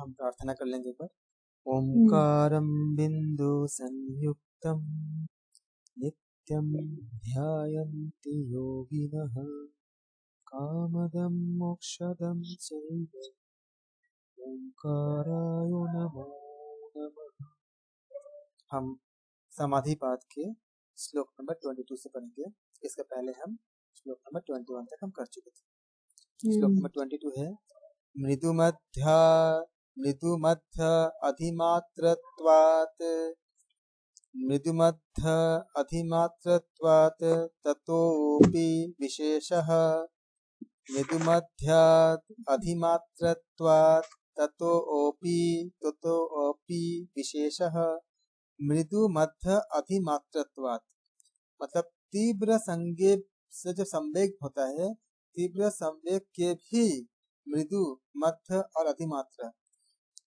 हम प्रार्थना कर लेंगे एक बार। ओंकारं बिंदु संयुक्तं नित्यं ध्यायन्ति योगिनः कामदं मोक्षदं चैव ओंकाराय नमो नमः। हम समाधि पाठ के श्लोक नंबर 22 से पढ़ेंगे। इसके पहले हम श्लोक नंबर 21 तक हम कर चुके थे। श्लोक नंबर 22 है मृदुमध्य अधिमात्रत्वात् ततोऽपि विशेषः मृदुमध्यात् अधिमात्रत्वात् ततोऽपि विशेषः मृदु मध्य अधिमात्रत्वात् मतलब तीव्र संवेग से जो संवेग होता है, तीव्र संवेग के भी मृदु मध्य और अधिमात्र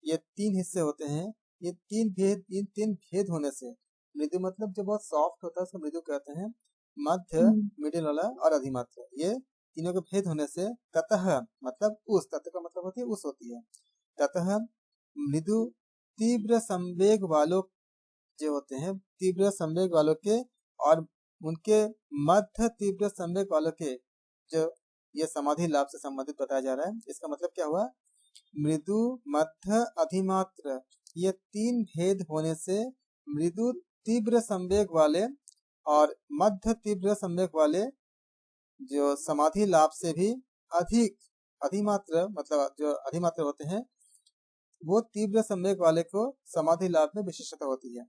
ये तीन हिस्से होते हैं। ये तीन भेद होने से मृदु मतलब जो बहुत सॉफ्ट होता है उसको मृदु कहते हैं, मध्य मिडिल वाला और अधिमात्र ये तीनों के भेद होने से ततः मतलब उस ततः का मतलब होती है उस होती है। ततः मृदु तीव्र संवेग वालों जो होते हैं, तीव्र संवेग वालों के और उनके मध्य तीव्र संवेग वालों के जो ये समाधि लाभ से संबंधित बताया जा रहा है। इसका मतलब क्या हुआ, मृदु मध्य अधिमात्र ये तीन भेद होने से मृदु तीव्र संवेग वाले और मध्य तीव्र संवेग वाले जो समाधि लाभ से भी अधिक अधिमात्र मतलब जो अधिमात्र होते हैं वो तीव्र संवेग वाले को समाधि लाभ में विशेषता होती है।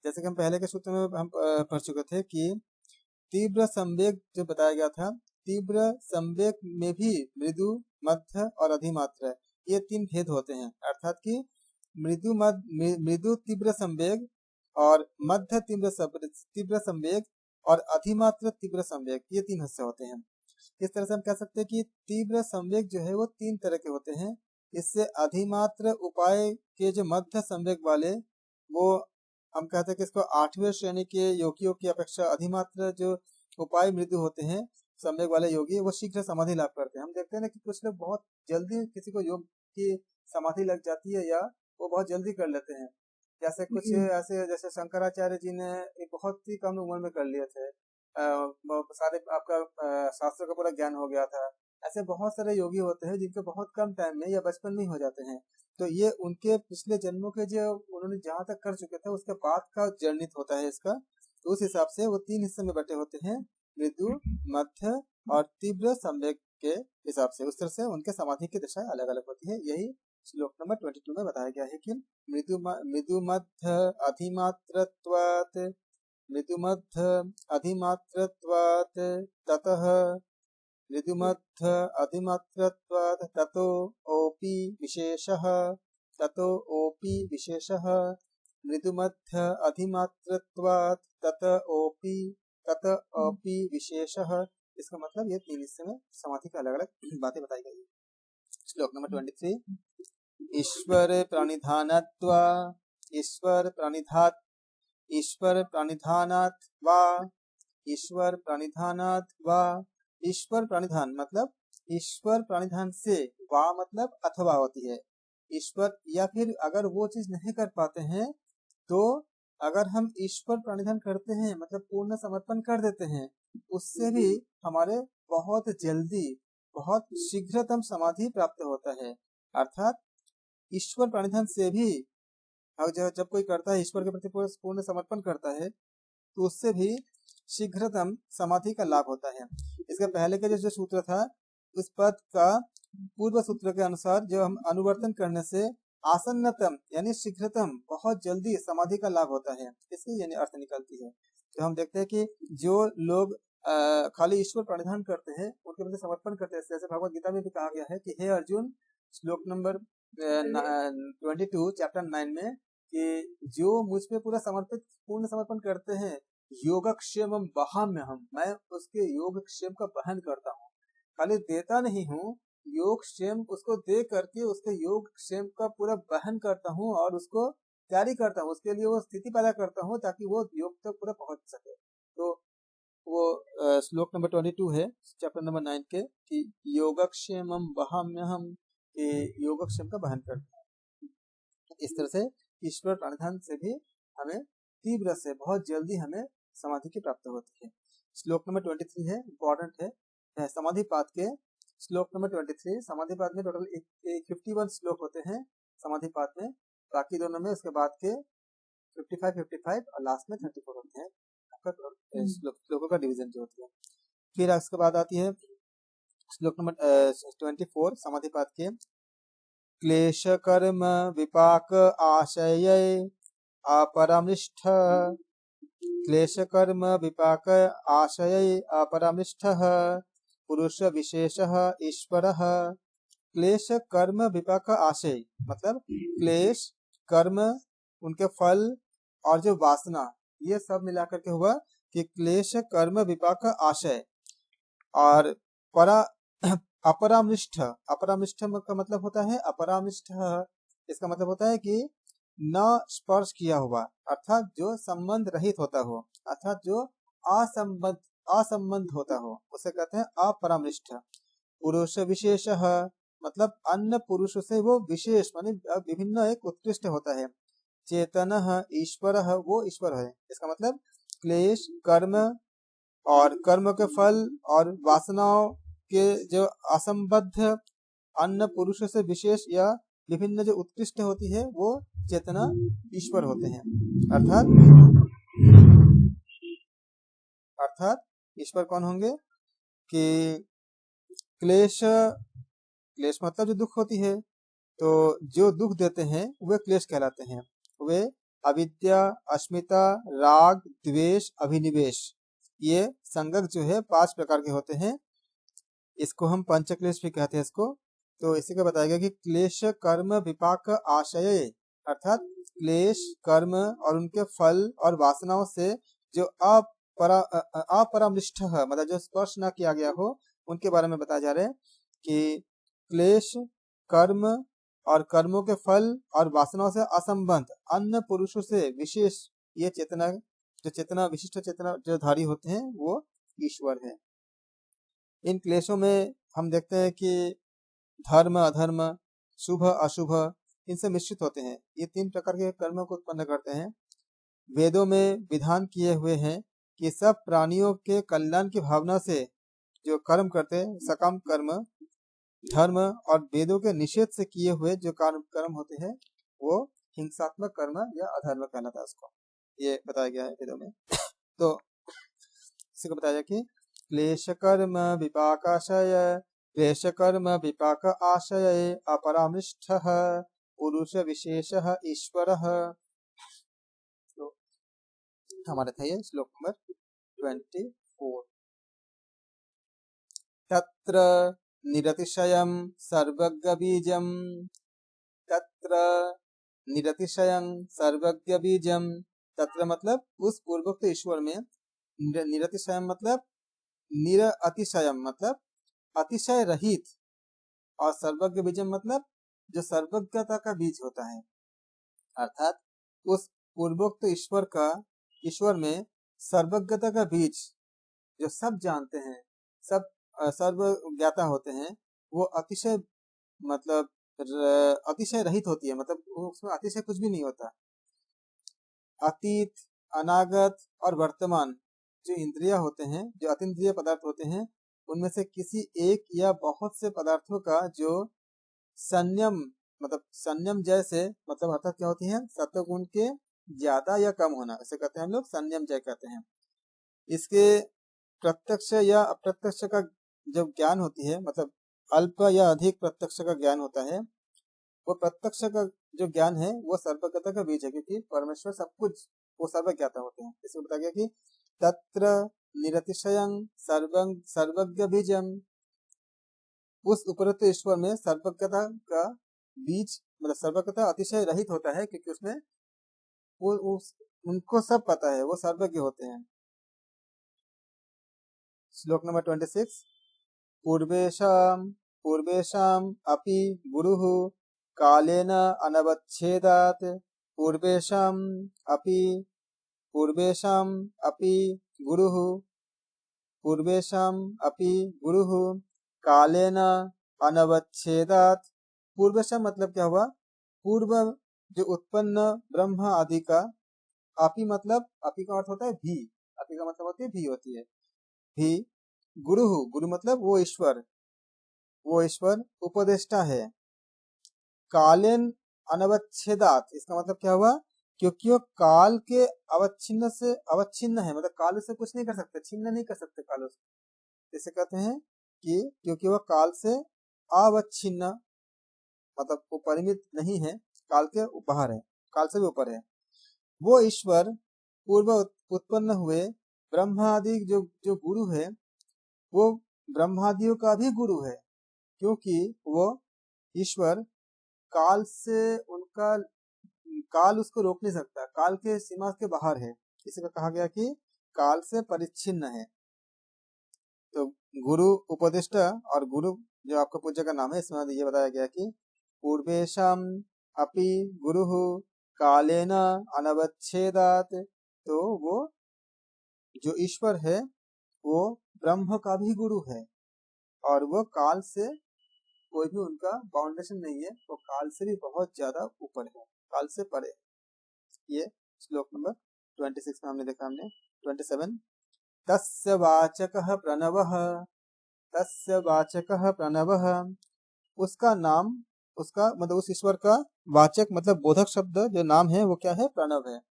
जैसे कि हम पहले के सूत्र में हम पढ़ चुके थे कि तीव्र संवेग जो बताया गया था, तीव्र संवेग में भी मृदु मध्य और अधिमात्र ये तीन भेद होते हैं। अर्थात कि मृदु तीव्र संवेग और मध्य तीव्र संवेग और अधिमात्र तीव्र संवेग ये तीन हिस्से होते हैं। इस तरह से हम कह सकते हैं कि तीव्र संवेग जो है वो तीन तरह के होते हैं। इससे अधिमात्र उपाय के जो मध्य संवेग वाले वो हम कहते हैं कि इसको 8वें श्रेणी के योगियों की अपेक्षा अधिमात्र जो उपाय मृदु होते हैं संवेग वाले योगी वो शीघ्र समाधि लाभ करते हैं। हम देखते हैं ना कि कुछ लोग बहुत जल्दी किसी को योग की समाधि लग जाती है या वो बहुत जल्दी कर लेते हैं। जैसे कुछ ऐसे जैसे शंकराचार्य जी ने बहुत ही कम उम्र में कर लिए थे, सारे आपका शास्त्रों का पूरा ज्ञान हो गया था। ऐसे बहुत सारे योगी होते हैं जिनके बहुत कम टाइम में या बचपन में हो जाते हैं। तो ये उनके पिछले जन्मों के जो उन्होंने जहाँ तक कर चुके थे उसके बाद का जर्नित होता है इसका। तो उस हिसाब से वो तीन हिस्से में बटे होते हैं, मृदु मध्य और तीव्र संवेग के हिसाब से। उस तरह से उनके समाधि की दशाएं अलग अलग होती है। यही श्लोक नंबर 22 में बताया गया है कि मृदु मध्य अधिमात्रत्वात् मृदु मध्य अधिमात्रत्वात् ततः मृदु मध्य अधिमात्रत्वात् ततोऽपि विशेषः मृदु मध्य अधिमात्रत्वात् ततोऽपि विशेषः। इसका मतलब ये तीन हिस्से में समाधि के अलग अलग बातें बताई गई है। श्लोक नंबर 23 ईश्वर प्रणिधान मतलब ईश्वर प्रणिधान से, वा मतलब अथवा होती है ईश्वर, या फिर अगर वो चीज नहीं कर पाते हैं तो अगर हम ईश्वर प्रणिधान करते हैं मतलब पूर्ण समर्पण कर देते हैं, उससे भी हमारे बहुत जल्दी बहुत शीघ्रतम समाधि प्राप्त होता है। अर्थात ईश्वर प्रणिधान से भी जब कोई करता है, ईश्वर के प्रति पूर्ण समर्पण करता है तो उससे भी शीघ्रतम समाधि का लाभ होता है। इसके पहले का जो सूत्र था उस पद का पूर्व सूत्र के अनुसार जो हम अनुवर्तन करने से आसन्नतम यानी शीघ्रतम बहुत जल्दी समाधि का लाभ होता है, इसकी यानी अर्थ निकलती है। तो हम देखते हैं कि जो लोग खाली ईश्वर प्रणिधान करते हैं उनके प्रति समर्पण करते हैं, जैसे भगवत गीता में भी कहा गया है कि हे अर्जुन श्लोक नंबर 22 चैप्टर 9 में कि जो मुझ पे पूर्ण समर्पण करते हैं योगक्षेमम वहाम्यहम्, मैं उसके योगक्षेम का वहन करता हूँ। खाली देता नहीं हूँ, योगक्षेम उसको दे करके उसके योगक्षेम का पूरा वहन करता हूँ और उसको तैयारी करता हूँ, उसके लिए वो स्थिति पैदा करता हूँ ताकि वो योग तक पूरा पहुंच सके। तो वो श्लोक नंबर 22 है चैप्टर नंबर 9 के कि योगक्षेमम वहाम्यहम्, योगक्षेम का वहन करता है। इस तरह से ईश्वर प्रणिधान से भी हमें तीव्र से बहुत जल्दी हमें समाधि की प्राप्ति होती है। श्लोक नंबर 23 है, इम्पोर्टेंट है समाधि पाद के। श्लोक नंबर 23 समाधि पाद में टोटल 51 श्लोक होते हैं समाधि पाद में, बाकी दोनों में उसके बाद के 55 और लास्ट में 34 होते हैं श्लोकों का डिवीजन जो होती है। फिर उसके बाद आती है श्लोक नंबर 24 समाधि पाद के। क्लेश कर्म विपाक आशय अपरामृष्ठ, क्लेश कर्म विपाक आशय अपरामृष्ठ पुरुष विशेषः ईश्वरः। क्लेश कर्म विपाक आशय मतलब क्लेश कर्म उनके फल और जो वासना, ये सब मिलाकर के हुआ कि क्लेश कर्म विपाक आशय। और परा अपरामृष्ठ, अपरामृष्ठ का मतलब होता है अपरामृष्ठ, इसका मतलब होता है कि न स्पर्श किया हुआ, अर्थात जो संबंध रहित होता हो, अर्थात जो असंबंध होता हो, उसे कहते हैं अपरामृष्ठ। पुरुष विशेष मतलब अन्य पुरुष से वो विशेष माने विभिन्न एक उत्कृष्ट होता है। चेतन ईश्वर, वो ईश्वर है। इसका मतलब क्लेश कर्म और कर्म के फल और वासनाओं के जो असंबद्ध अन्य पुरुष से विशेष या विभिन्न जो उत्कृष्ट होती है वो चेतना ईश्वर होते हैं। अर्थात ईश्वर कौन होंगे कि क्लेश, क्लेश मतलब जो दुख होती है, तो जो दुख देते हैं वे क्लेश कहलाते हैं। वे अविद्या, अस्मिता, राग, द्वेष, अभिनिवेश, ये संगत जो है 5 प्रकार के होते हैं। इसको हम पंचक्लेश भी कहते हैं इसको। तो इसी का बताया गया कि क्लेश कर्म विपाक आशय, अर्थात क्लेश कर्म और उनके फल और वासनाओं से जो अपरामृष्ठ मतलब जो स्पर्श न किया गया हो, उनके बारे में बताया जा रहा है कि क्लेश कर्म और कर्मों के फल और वासनाओं से असंबद्ध अन्य पुरुषों से विशेष ये चेतना, जो चेतना विशिष्ट चेतना जो धारी होते हैं वो ईश्वर है। इन क्लेशों में हम देखते हैं कि धर्म अधर्म, शुभ अशुभ, इनसे मिश्रित होते हैं। ये 3 प्रकार के कर्मों को उत्पन्न करते हैं। वेदों में विधान किए हुए हैं कि सब प्राणियों के कल्याण की भावना से जो कर्म करते हैं, सकाम कर्म, धर्म, और वेदों के निषेध से किए हुए जो कर्म होते हैं वो हिंसात्मक कर्म या अधर्म कहलाता है उसको, ये बताया गया है वेदों में। तो इसी को बताया कि क्लेश कर्म विपाकाशय, क्लेश कर्म विपाक आशय अपरामृष्ठ पुरुष विशेषः ईश्वरः। तो हमारे था ये श्लोक नंबर 24। तत्र निरतिशयं सर्वज्ञ बीजं, तत्र निरतिशयं सर्वज्ञ बीजं, तत्र मतलब उस पूर्वोक्त ईश्वर में, निरतिशयं मतलब निर अतिशयम मतलब अतिशय रहित, और सर्वज्ञ बीजम मतलब जो सर्वज्ञता का बीज होता है। अर्थात उस पूर्वोक्त ईश्वर में सर्वज्ञता का बीज जो सब जानते हैं, सब सर्वज्ञाता होते हैं, वो अतिशय मतलब अतिशय रहित होती है, मतलब उसमें अतिशय कुछ भी नहीं होता। अतीत, अनागत और वर्तमान जो इंद्रिया होते हैं, जो अतीन्द्रिय पदार्थ होते हैं, उनमें से किसी एक या बहुत से पदार्थों का जो संयम मतलब संयम जैसे मतलब अर्थात क्या होती है, सत्व गुण के ज्यादा या कम होना, इसे कहते हैं हम लोग संयम जय कहते हैं। इसके प्रत्यक्ष या अप्रत्यक्ष का जो ज्ञान होती है, मतलब अल्प या अधिक प्रत्यक्ष का ज्ञान होता है, वो प्रत्यक्ष का जो ज्ञान है वो सर्वज्ञता का बीज है, क्योंकि परमेश्वर सब कुछ वो सर्वज्ञाता होते हैं। इसमें बताया गया कि तत्र निरतिशयं सर्वज्ञ बीजम, उस उपरोक्त ईश्वर में सर्वज्ञता का बीज मतलब सर्वज्ञता अतिशय रहित होता है, क्योंकि उसमें वो उनको सब पता है, वो सर्वज्ञ होते हैं। श्लोक नंबर 26। पूर्वेशाम अपि गुरुः कालेन अनवच्छेदात्, पूर्वेशाम अपि गुरुः कालेन अनवच्छेदात्। पूर्वेशाम मतलब क्या हुआ, पूर्व जो उत्पन्न ब्रह्म आदि का, अपि मतलब अपि का अर्थ होता है भी, अपि का मतलब होती है भी होती है, भी गुरु, गुरु मतलब वो ईश्वर उपदेष्टा है, कालेन अनवच्छेदात, इसका मतलब क्या हुआ, क्योंकि वो काल के अवच्छिन्न से अवच्छिन्न है, मतलब काल से कुछ नहीं कर सकते, छिन्न नहीं कर सकते काल से, इसे कहते हैं कि क्योंकि वह काल से अवच्छिन्न, मतलब वो परिमित नहीं है, काल के बाहर है, काल से भी ऊपर है। वो ईश्वर पूर्व उत्पन्न हुए ब्रह्मादि जो जो गुरु है, वो ब्रह्मादियों का भी गुरु है, क्योंकि वो ईश्वर काल से उनका, काल उसको रोक नहीं सकता, काल के सीमा के बाहर है, इसी को कहा गया कि काल से परिच्छिन्न है। तो गुरु उपदिष्टा और गुरु जो आपका पूज्य का नाम है, इसमें ये बताया गया कि पूर्वेशम अपि गुरु कालेन अनवच्छेदात, तो वो जो ईश्वर है वो ब्रह्म का भी गुरु है, और वो काल से कोई भी उनका बाउंडेशन नहीं है, वो काल से भी बहुत ज्यादा ऊपर है, काल से परे। ये श्लोक नंबर 26 में हमने देखा, हमने 27, तस्य वाचकः प्रणवः, तस्य वाचकः प्रणवः, उसका नाम, उसका मतलब उस ईश्वर का वाचक मतलब बोधक शब्द जो नाम है वो क्या है, प्रणव है,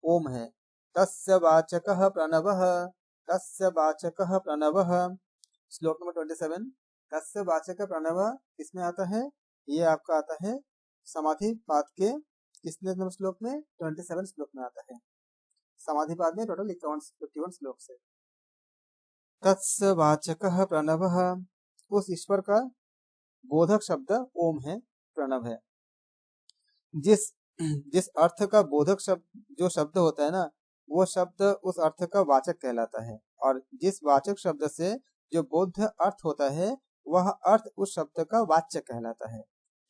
ओम है। तस्य वाचकः प्रणवः, तस्य वाचकः प्रणवः, श्लोक नंबर 27, तस्य वाचक प्रणव किसमें आता है, ये आपका आता है समाधि पाद के किसने नंबर श्लोक में, 27 श्लोक में आता है, समाधि पाद में टोटल 51 श्लोक से। तस्य वाचकः प्रणवः, उस ईश्वर का बोधक शब्द ओम है, प्रणव है। जिस जिस अर्थ का बोधक शब्द जो शब्द होता है ना, वो शब्द उस अर्थ का वाचक कहलाता है, और जिस वाचक शब्द से जो बोध अर्थ होता है वह अर्थ उस शब्द का वाच्य कहलाता है।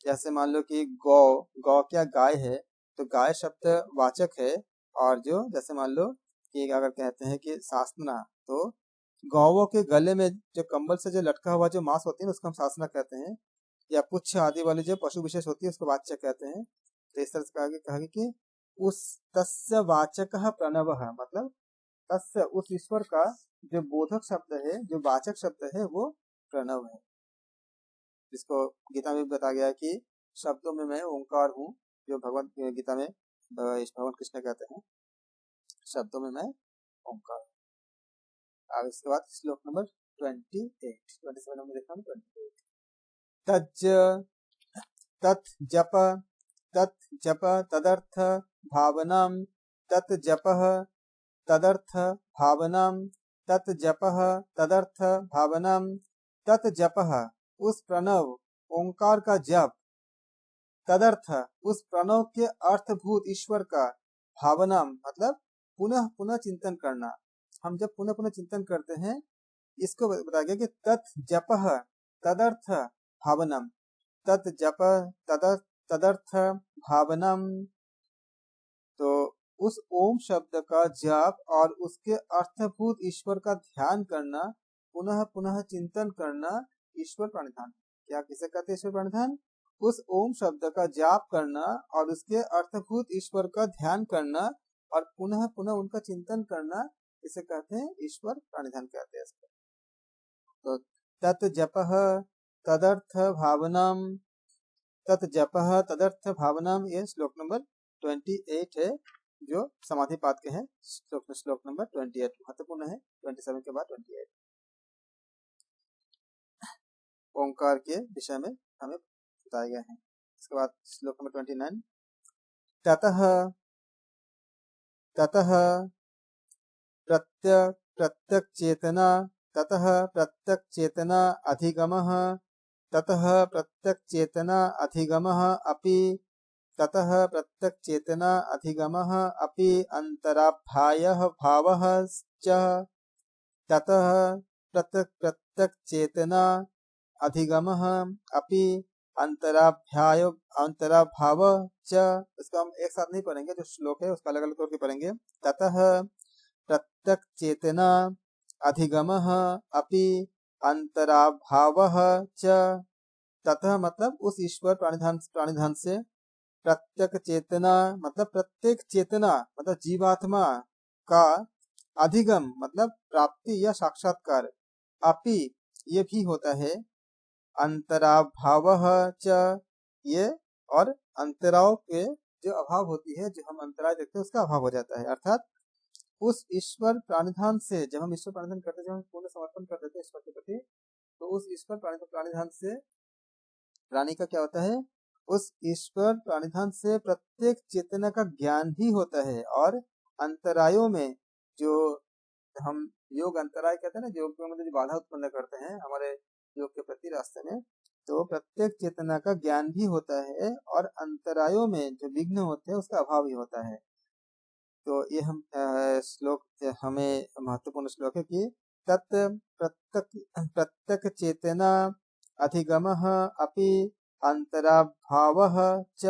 जैसे मान लो कि गौ, गौ क्या गाय है, तो गाय शब्द वाचक है, और जो जैसे मान लो कि अगर कहते हैं कि सासना, तो गौवों के गले में जो कंबल से जो लटका हुआ जो मांस होती है उसको हम सासना कहते हैं, या पुच्छ आदि वाली जो पशु विशेष होती है उसको वाच्य कहते हैं। तो इस तरह से कहा कि उस तस्य वाचकः प्रणवः, मतलब तस्य उस ईश्वर का जो बोधक शब्द है, जो वाचक शब्द है, वो प्रणव है, जिसको गीता में बताया गया है कि शब्दों में मैं ओंकार हूँ, जो भगवत गीता में भगवान कृष्ण कहते हैं, शब्दों में मैं ओंकार हूँ। अब इसके बाद श्लोक नंबर 27 हमने देखा, 28, तज्ज तत् जप, तत् जप तदर्थ भावनाम, तत् जपः तदर्थ भावनाम, तत् जपः तदर्थ भावनाम, तत् जपः उस प्रणव ओंकार का जप, तदर्थ उस प्रणव के अर्थभूत ईश्वर का, भावनाम मतलब पुनः पुनः चिंतन करना। हम जब पुनः पुनः चिंतन करते हैं, इसको बताया गया कि तत् जपः तदर्थ भावनम, तत् जप तदर्थ भावनम, तो उस ओम शब्द का जाप और उसके अर्थभूत ईश्वर का ध्यान करना, पुनः पुनः चिंतन करना, ईश्वर प्रणिधान। क्या किसे कहते हैं ईश्वर प्रणिधान? उस ओम शब्द का जाप करना और उसके अर्थभूत ईश्वर का ध्यान करना और पुनः पुनः उनका चिंतन करना, इसे कहते हैं ईश्वर प्रणिधान कहते हैं इसको। तो तत् जपः तदर्थ भावनाम, तत् जपः तदर्थ भावनाम, ये श्लोक नंबर 28 है, जो समाधि पाद के हैं। श्लोक नंबर 28 महत्वपूर्ण है, 27 के बाद 28 ओंकार के विषय में हमें बताया गया है। इसके बाद श्लोक नंबर 29, ततः ततः प्रत्यक चेतना, ततः प्रत्यक चेतना अधिगमः, ततः प्रत्यक चेतना अधिगमः अपि, ततः प्रत्यक चेतना अधिगमः अपि अंतराभायः भावः च, ततः प्रत्यक चेतना अधिगमः अपि अंतराभाव च। इसको हम एक साथ नहीं पढ़ेंगे, जो श्लोक है उसका अलग अलग करके पढ़ेंगे। ततः प्रत्यक चेतना अधिगमः अपि अंतराभावः च, ततः मतलब उस ईश्वर प्राणिधान से प्रत्यक चेतना मतलब प्रत्येक चेतना मतलब जीवात्मा का अधिगम मतलब प्राप्ति या साक्षात्कार, अपि ये भी होता है, अंतराभावः च ये, और अंतराव के जो अभाव होती है, जो हम अंतराय देखते हैं उसका अभाव हो जाता है। अर्थात उस ईश्वर प्राणिधान से जब हम ईश्वर प्राणिधान करते हैं, जब हम पूर्ण समर्पण कर देते हैं ईश्वर के प्रति, तो उस ईश्वर प्राणिधान से प्राणी का क्या होता है, उस ईश्वर प्राणिधान से प्रत्येक चेतना का ज्ञान भी होता है। और अंतरायों में जो हम योग अंतराय कहते हैं ना, योग में मतलब जो बाधा उत्पन्न करते हैं हमारे योग के प्रति रास्ते में, तो प्रत्येक चेतना का ज्ञान भी होता है और अंतरायों में जो विघ्न होते हैं उसका अभाव भी होता है। तो ये हम श्लोक हमें महत्वपूर्ण श्लोक है कि तत् प्रत्यक चेतना अधिगमः अपि अंतराभावः च।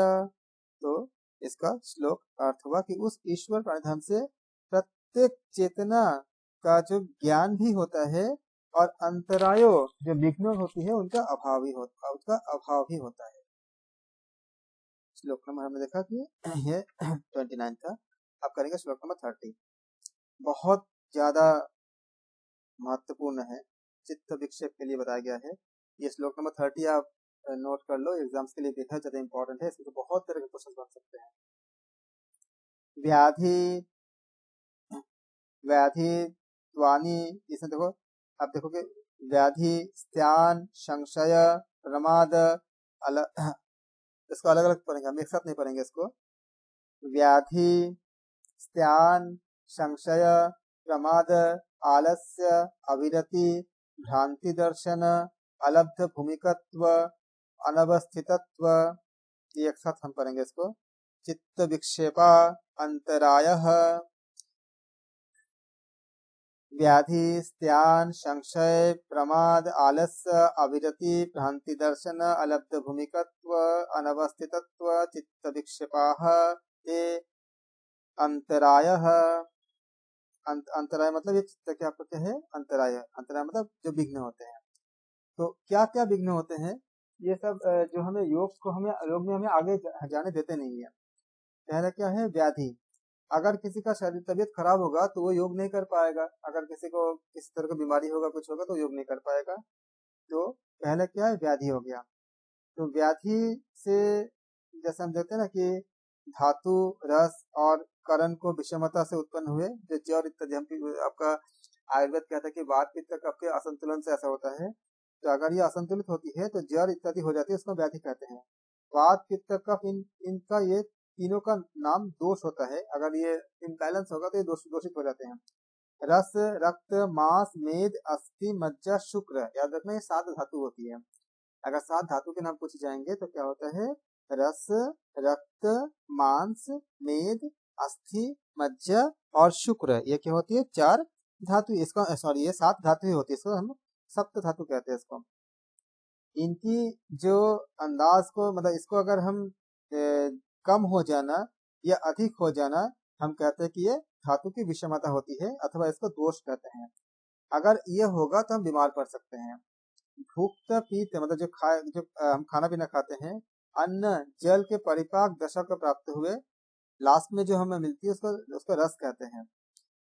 तो इसका श्लोक अर्थ हुआ कि उस ईश्वर प्राणिधान से प्रत्येक चेतना का जो ज्ञान भी होता है और अंतरायो जो विघ्न होती है उनका अभाव ही होता है। श्लोक नंबर हमने देखा कि ये 29 था। अब करेंगे श्लोक नंबर 30, बहुत ज्यादा महत्वपूर्ण है, चित्त विक्षेप के लिए बताया गया है। ये श्लोक नंबर 30 आप नोट कर लो, एग्जाम्स के लिए बेहद ज्यादा इंपॉर्टेंट है, इसमें तो बहुत तरह के क्वेश्चन बन सकते हैं। व्याधि त्वानि, इसमें देखो, अब देखो कि व्याधि, स्त्यान, संशय, प्रमाद, इसको अलग अलग पढ़ेंगे, हम एक साथ नहीं पढ़ेंगे इसको। व्याधि, स्त्यान, संशय, प्रमाद, आलस्य, अविरति, भ्रांति दर्शन, अलब्ध भूमिकत्व, अनवस्थितत्व, ये एक साथ हम पढ़ेंगे इसको। चित्त विक्षेपा, अंतरायः, व्याधि, स्त्यान, संशय, प्रमाद, आलस्य, अविरति, भ्रांति दर्शन, अलब्ध भूमिकत्व, अनवस्थितत्व, चित्त विक्षेपाः ये अंतरायः। अंतराय मतलब ये चित्त क्या होते हैं, अंतराय, अंतराय मतलब जो विघ्न होते हैं। तो क्या क्या विघ्न होते हैं, ये सब जो हमें योग में हमें आगे जाने देते नहीं है। पहला क्या है, व्याधि, अगर किसी का शरीर तबीयत खराब होगा तो वो योग नहीं कर पाएगा, अगर किसी को किसी तरह की बीमारी होगा, कुछ होगा तो योग नहीं कर पाएगा। तो पहला क्या है, व्याधि हो गया। तो व्याधि से जैसे हम देखते हैं ना कि धातु, रस और करण को विषमता से उत्पन्न हुए, जो ज्वर इत्यादि, हम आपका आयुर्वेद कहता है कि वात पित्त कफ के असंतुलन से ऐसा होता है। तो अगर ये असंतुलित होती है तो ज्वर इत्यादि हो जाती है, उसको व्याधि कहते हैं। वात पित्त कफ इनका ये तीनों का नाम दोष होता है, अगर ये इम्बैलेंस होगा तो ये दोषित हो जाते हैं। रस, रक्त, मांस, मेद, अस्थि, मज्जा, शुक्र, याद रखना ये 7 धातु होती है। अगर 7 धातु के नाम पूछे जाएंगे तो क्या होता है, रस, रक्त, मांस, मेद, अस्थि, मज्जा और शुक्र, ये क्या होती है, 4 धातु। इसका सॉरी ये 7 धातु होती है, इसको हम सप्त धातु कहते हैं इसको। इनकी जो अंदाज को मतलब इसको अगर हम कम हो जाना या अधिक हो जाना, हम कहते हैं कि ये धातु की विषमता होती है अथवा इसको दोष कहते हैं। अगर ये होगा तो हम बीमार पड़ सकते हैं। भुक्त पीत मतलब जो हम खाना पीना खाते हैं, अन्न जल के परिपाक दशा को प्राप्त हुए, लास्ट में जो हमें मिलती है उसको रस कहते हैं।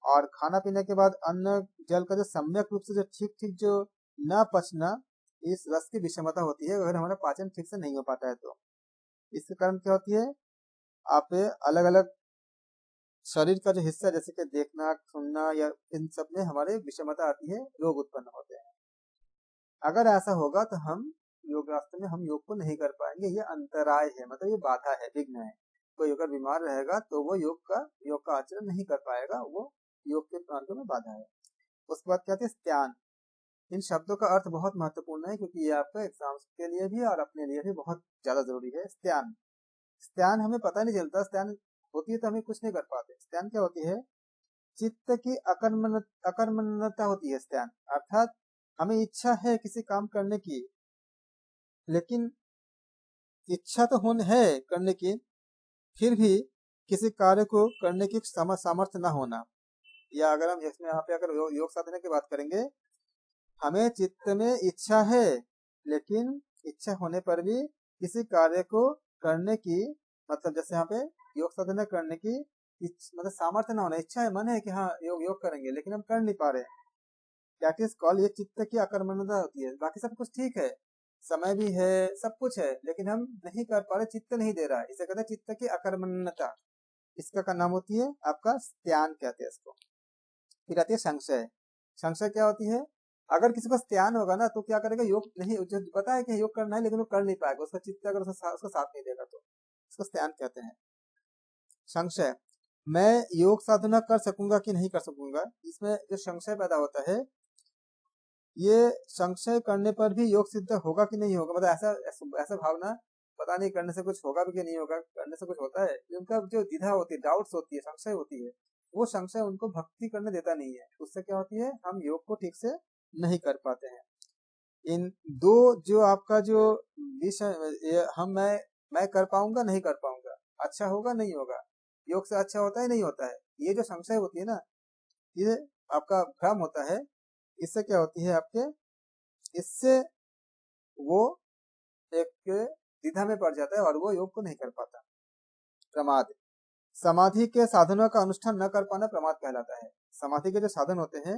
और खाना पीने के बाद अन्न जल का जो सम्यक रूप से जो ठीक जो न पचना, इस रस की विषमता होती है, अगर हमारा पाचन ठीक से नहीं हो पाता है तो इसके कारण क्या होती है, आप अलग अलग शरीर का जो हिस्सा जैसे कि देखना, सुनना या इन सब में हमारे विषमता आती है, रोग उत्पन्न होते हैं। अगर ऐसा होगा तो हम योग रास्ते में हम योग को नहीं कर पाएंगे, ये अंतराय है, मतलब ये बाधा है, विघ्न है। कोई अगर बीमार रहेगा तो वो योग का आचरण नहीं कर पाएगा, वो योग के प्रांतों में बाधा है। उसके बाद कहते हैं स्त्यान। इन शब्दों का अर्थ बहुत महत्वपूर्ण है क्योंकि ये आपका एग्जाम्स के लिए भी और अपने लिए भी बहुत ज्यादा जरूरी है। स्त्यान, स्त्यान हमें पता नहीं चलता, स्त्यान होती है तो हमें कुछ नहीं कर पाते। स्त्यान क्या होती है, चित्त की अकर्मण्यता होती है स्त्यान, अर्थात हमें इच्छा है किसी काम करने की, लेकिन इच्छा तो है करने की, फिर भी किसी कार्य को करने की सामर्थ्य न होना। या अगर हम इसमें यहाँ पे अगर योग साधना की बात करेंगे, हमें चित्त में इच्छा है, लेकिन इच्छा होने पर भी किसी कार्य को करने की मतलब जैसे यहाँ पे योग साधना करने की मतलब सामर्थ्य ना होना, इच्छा है, मन है कि हाँ योग करेंगे, लेकिन हम कर नहीं पा रहे। दैट इज कॉल्ड, ये चित्त की अकर्मण्यता होती है। बाकी सब कुछ ठीक है, समय भी है, सब कुछ है, लेकिन हम नहीं कर पा रहे, चित्त नहीं दे रहा है, इसे कहते हैं चित्त की अकर्मण्यता। इसका का नाम होती है आपका स्त्यान कहते हैं इसको। फिर आती है संशय। संशय क्या होती है? अगर किसी को स्त्यान होगा ना तो क्या करेगा, योग नहीं, जो पता है कि योग करना है लेकिन वो कर नहीं पाएगा, उसका चित्त अगर उसका साथ नहीं देगा तो इसको स्त्यान कहते हैं। संशय, मैं योग साधना कर सकूंगा कि नहीं कर सकूंगा, इसमें जो संशय पैदा होता है, ये संशय करने पर भी योग सिद्ध होगा कि नहीं होगा, मतलब ऐसा ऐसा भावना, पता नहीं करने से कुछ होगा भी कि नहीं होगा, करने से कुछ होता है, उनका जो द्विधा होती है, डाउट्स होती है, संशय होती है, वो संशय उनको भक्ति करने देता नहीं है। उससे क्या होती है, हम योग को ठीक से नहीं कर पाते हैं। इन दो जो आपका जो विषय, मैं कर पाऊंगा नहीं कर पाऊंगा, अच्छा होगा नहीं होगा, योग से अच्छा होता है नहीं होता है, ये जो संशय होती है ना, ये आपका भ्रम होता है। इससे क्या होती है आपके, इससे वो एक द्विधा में पड़ जाता है और वो योग को नहीं कर पाता। प्रमाद, समाधि के साधनों का अनुष्ठान न कर पाना प्रमाद कहलाता है। समाधि के जो साधन होते हैं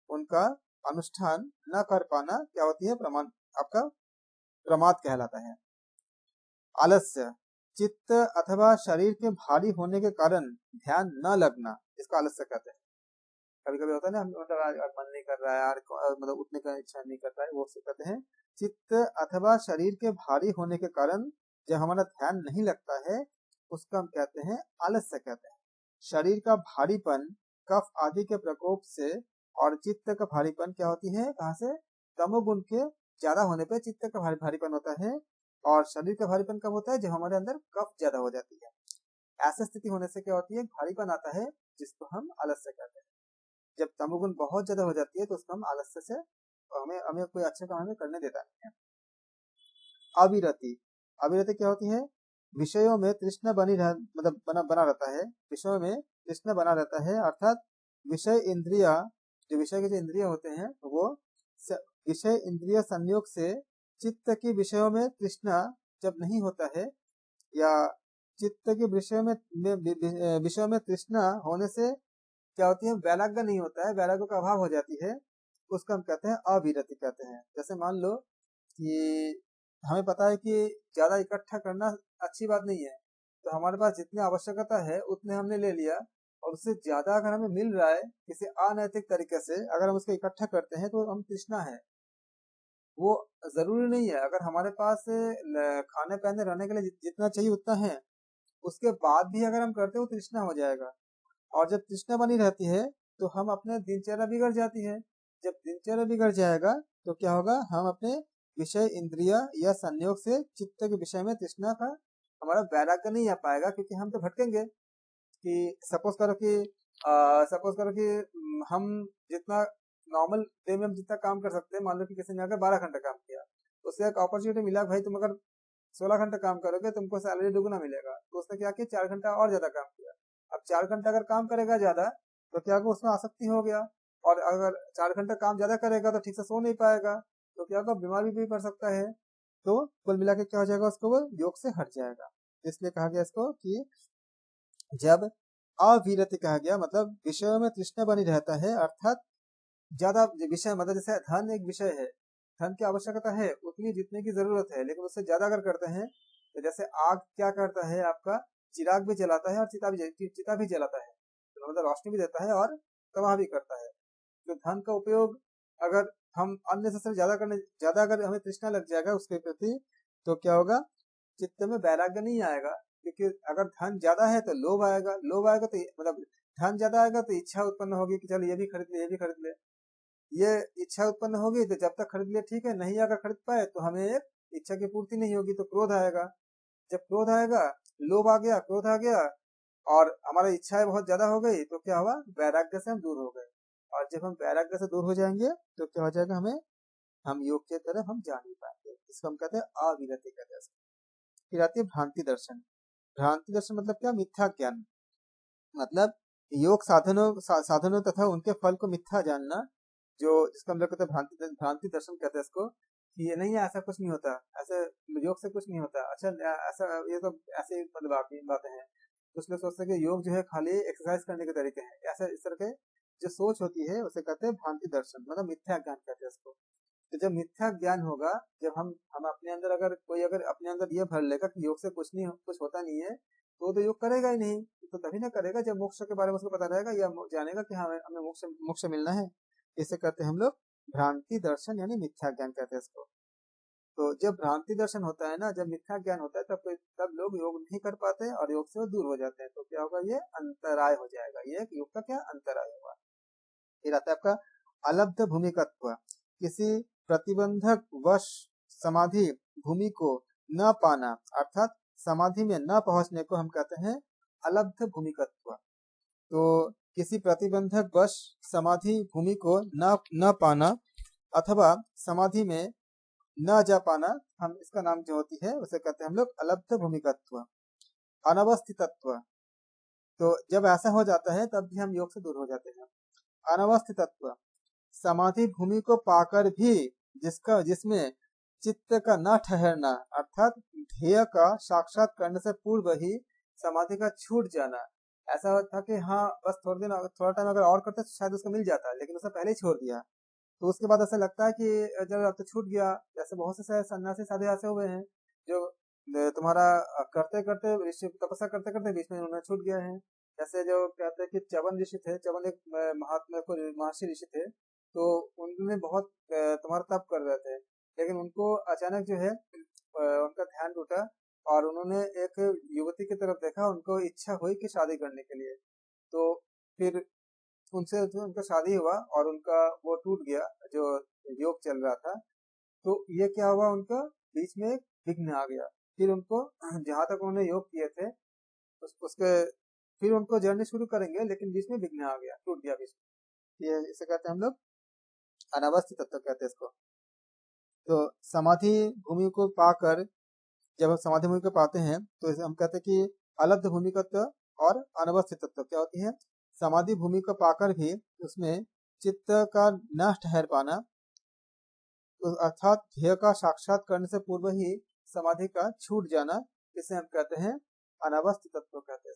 उनका अनुष्ठान न कर पाना क्या होती है, प्रमाण, आपका प्रमाद कहलाता है। आलस्य, चित्त अथवा शरीर के भारी होने के कारण ध्यान न लगना, इसको आलस्य कहते हैं। कभी कभी होता है ना, हम मतलब मन नहीं कर रहा है यार, मतलब उठने का इच्छा नहीं कर रहा है, वो से कहते हैं चित्त अथवा शरीर के भारी होने के कारण जब हमारा ध्यान नहीं लगता है, उसका हम कहते हैं आलस्य कहते हैं। शरीर का भारीपन कफ आदि के प्रकोप से और चित्त का भारीपन क्या होती है, कहाँ से, तमोगुण के ज्यादा होने पे चित्त का भारीपन होता है, और शरीर का भारीपन कब होता है, जब हमारे अंदर कफ ज्यादा हो जाती है। ऐसी स्थिति होने से क्या होती है, भारीपन आता है, जिसको हम आलस्य कहते हैं। जब तमोगुण बहुत ज्यादा हो जाती है तो उसको हम आलस्य से, हमें हमें कोई अच्छा काम हमें करने देता नहीं है। अविरति, अविरति क्या होती है, विषयों में तृष्णा मतलब बना रहता है, विषयों में तृष्णा बना रहता है, अर्थात विषय इंद्रिया, जो विषय के जो इंद्रिय होते हैं वो विषय इंद्रिय संयोग से चित्त की विषयों में तृष्णा जब नहीं होता है, या चित्त के विषयों में तृष्णा होने से क्या होती है, वैराग्य नहीं होता है, वैराग्य का अभाव हो जाती है, उसको हम कहते हैं अविरति कहते हैं। जैसे मान लो कि हमें पता है कि ज्यादा इकट्ठा करना अच्छी बात नहीं है, तो हमारे पास जितनी आवश्यकता है उतने हमने ले लिया, और उससे ज्यादा अगर हमें मिल रहा है किसी अनैतिक तरीके से, अगर हम उसको इकट्ठा करते हैं तो हम तृष्णा है। वो जरूरी नहीं है, अगर हमारे पास खाने पहने रहने के लिए जितना चाहिए उतना है, उसके बाद भी अगर हम करते हो तो तृष्णा हो जाएगा, और जब तृष्णा बनी रहती है तो हम अपने दिनचर्या बिगड़ जाती है। जब दिनचर्या बिगड़ जाएगा तो क्या होगा, हम अपने विषय इंद्रिया या संयोग से चित्त के विषय में तृष्णा का हमारा वैराग्य नहीं आ पाएगा, क्योंकि हम तो भटकेंगे। कि सपोज करो कि हम जितना नॉर्मल डे में हम जितना काम कर सकते हैं, मान लो कि किसी ने अगर 12 घंटा काम किया, तो उससे एक अपॉर्चुनिटी मिला, भाई तुम अगर 16 घंटा काम करोगे तुमको सैलरी दुगुना मिलेगा, तो उसने क्या किया, 4 घंटा और ज्यादा काम किया। अब 4 घंटा अगर काम करेगा ज्यादा तो क्या होगा, उसमें आसक्ति हो गया, और अगर 4 घंटा काम ज्यादा करेगा तो ठीक से सो नहीं पाएगा, तो क्या होगा, बीमारी भी पड़ सकता है। तो कुल मिला के क्या हो जाएगा, उसको वो योग से हट जाएगा। इसलिए कहा गया इसको कि जब अविरति कहा गया, मतलब विषयों में तृष्णा बनी रहता है, अर्थात ज्यादा विषय, मतलब जैसे धन एक विषय है, धन की आवश्यकता है उतनी जितने की जरूरत है, लेकिन उससे ज्यादा अगर करते हैं तो जैसे आग क्या करता है, आपका चिराग भी जलाता है और चिता भी जलाता है, तो मतलब रोशनी भी देता है और तबाह भी करता है। तो धन का उपयोग अगर हम अननेसेसरी ज्यादा अगर हमें तृष्णा लग जाएगा उसके प्रति, तो क्या होगा, चित्त में वैराग्य नहीं आएगा, क्योंकि अगर धन ज्यादा है तो लोभ आएगा, लोभ आएगा तो मतलब धन ज्यादा आएगा तो इच्छा उत्पन्न होगी कि चल ये भी खरीद ले, ये भी खरीद ले, ये इच्छा उत्पन्न होगी, तो जब तक खरीद ले ठीक है, नहीं अगर खरीद पाए तो हमें एक इच्छा की पूर्ति नहीं होगी, तो क्रोध आएगा। जब क्रोध आएगा, लोभ आ गया, क्रोध आ गया, और हमारी इच्छाएं बहुत ज्यादा हो गई, तो क्या हुआ, वैराग्य से हम दूर हो गए। और जब हम वैराग्य से दूर हो जाएंगे तो क्या हो जाएगा, हम योग के तरफ हम जा नहीं पाएंगे। इसको हम कहते हैं अविरति कहते हैं। फिर आती है भ्रांति दर्शन। भ्रांति दर्शन मतलब क्या, मिथ्या ज्ञान, मतलब योग साधनों तथा उनके फल को मिथ्या जानना, जो जिसको हम लोग कहते हैं भ्रांति दर्शन कहते हैं इसको। कि ये नहीं है, ऐसा कुछ नहीं होता, ऐसे योग से कुछ नहीं होता। अच्छा ऐसा, ये तो ऐसे मतलब बाकी बातें हैं। कुछ लोग सोचते हैं कि योग जो है खाली एक्सरसाइज करने के तरीके हैं, ऐसा इस तरह के जो सोच होती है उसे कहते हैं भ्रांति दर्शन, मतलब मिथ्या ज्ञान कहते हैं इसको। तो जब मिथ्या ज्ञान होगा, जब हम अपने अंदर, अगर कोई अगर अपने अंदर ये भर लेगा कि योग से कुछ नहीं, कुछ होता नहीं है, तो योग करेगा ही नहीं। तो तभी ना करेगा जब मोक्ष के बारे में उसको पता रहेगा, या जानेगा कि हाँ हमें मोक्ष मोक्ष मिलना है। इसे कहते हैं हम लोग भ्रांति दर्शन, यानी मिथ्या ज्ञान कहते हैं इसको। तो जब भ्रांति दर्शन होता है ना, जब मिथ्या ज्ञान होता है, तब लोग योग नहीं कर पाते और योग से वो दूर हो जाते हैं। तो क्या होगा, ये अंतराय हो जाएगा, ये योग का क्या अंतराय होगा। फिर आता है आपका अलब्ध भूमिकत्व। किसी प्रतिबंधक वश समाधि भूमि को न पाना, अर्थात समाधि में न पहुंचने को हम कहते हैं अलब्ध भूमिकत्व। तो किसी प्रतिबंधक वश समाधि भूमि को न पाना अथवा समाधि में न जा पाना, हम इसका नाम जो होती है उसे कहते हैं हम लोग अलब्ध भूमिकत्व, अनवस्थितत्व। तो जब ऐसा हो जाता है तब भी हम योग से दूर हो जाते हैं। अनवस्थितत्व, समाधि भूमि को पाकर भी जिसमें चित्त का न ठहरना, अर्थात ध्येय का साक्षात करने से पूर्व ही समाधि का छूट जाना। ऐसा था कि हाँ बस थोड़ा टाइम अगर और करते तो शायद उसको मिल जाता, लेकिन उसने पहले ही छोड़ दिया। तो उसके बाद ऐसा लगता है कि जब अब तो छूट गया। जैसे बहुत से सन्यासी साधु ऐसे हुए हैं जो तुम्हारा करते करते ऋषि तपस्या करते करते बीच में उन्हें छूट गया है। जैसे जो कहते हैं कि च्यवन ऋषि थे, च्यवन एक महात्मा को महर्षि ऋषि थे, तो उन्होंने बहुत तुम्हारा तप कर रहे थे, लेकिन उनको अचानक जो है उनका ध्यान टूटा और उन्होंने एक युवती की तरफ देखा, उनको इच्छा हुई कि शादी करने के लिए। तो फिर उनसे जो उनका शादी हुआ और उनका वो टूट गया जो योग चल रहा था। तो ये क्या हुआ, उनका बीच में एक विघ्न आ गया। फिर उनको जहां तक उन्होंने योग किए थे उसके फिर उनको जर्नी शुरू करेंगे, लेकिन बीच में विघ्न आ गया, टूट गया बीच में। ये इसे कहते हैं हम लोग अनावस्थित तत्व कहते हैं इसको। तो समाधि भूमि को पाकर, जब हम समाधि भूमि को पाते हैं तो इसे हम कहते हैं कि अलब्ध भूमिकत्व और अनवस्थित तत्व क्या होती है। समाधि भूमि को पाकर भी उसमें चित्त का न ठहर पाना, अर्थात ध्येय का साक्षात करने से पूर्व ही समाधि का छूट जाना, इसे हम कहते हैं अनवस्थित तत्व कहते हैं।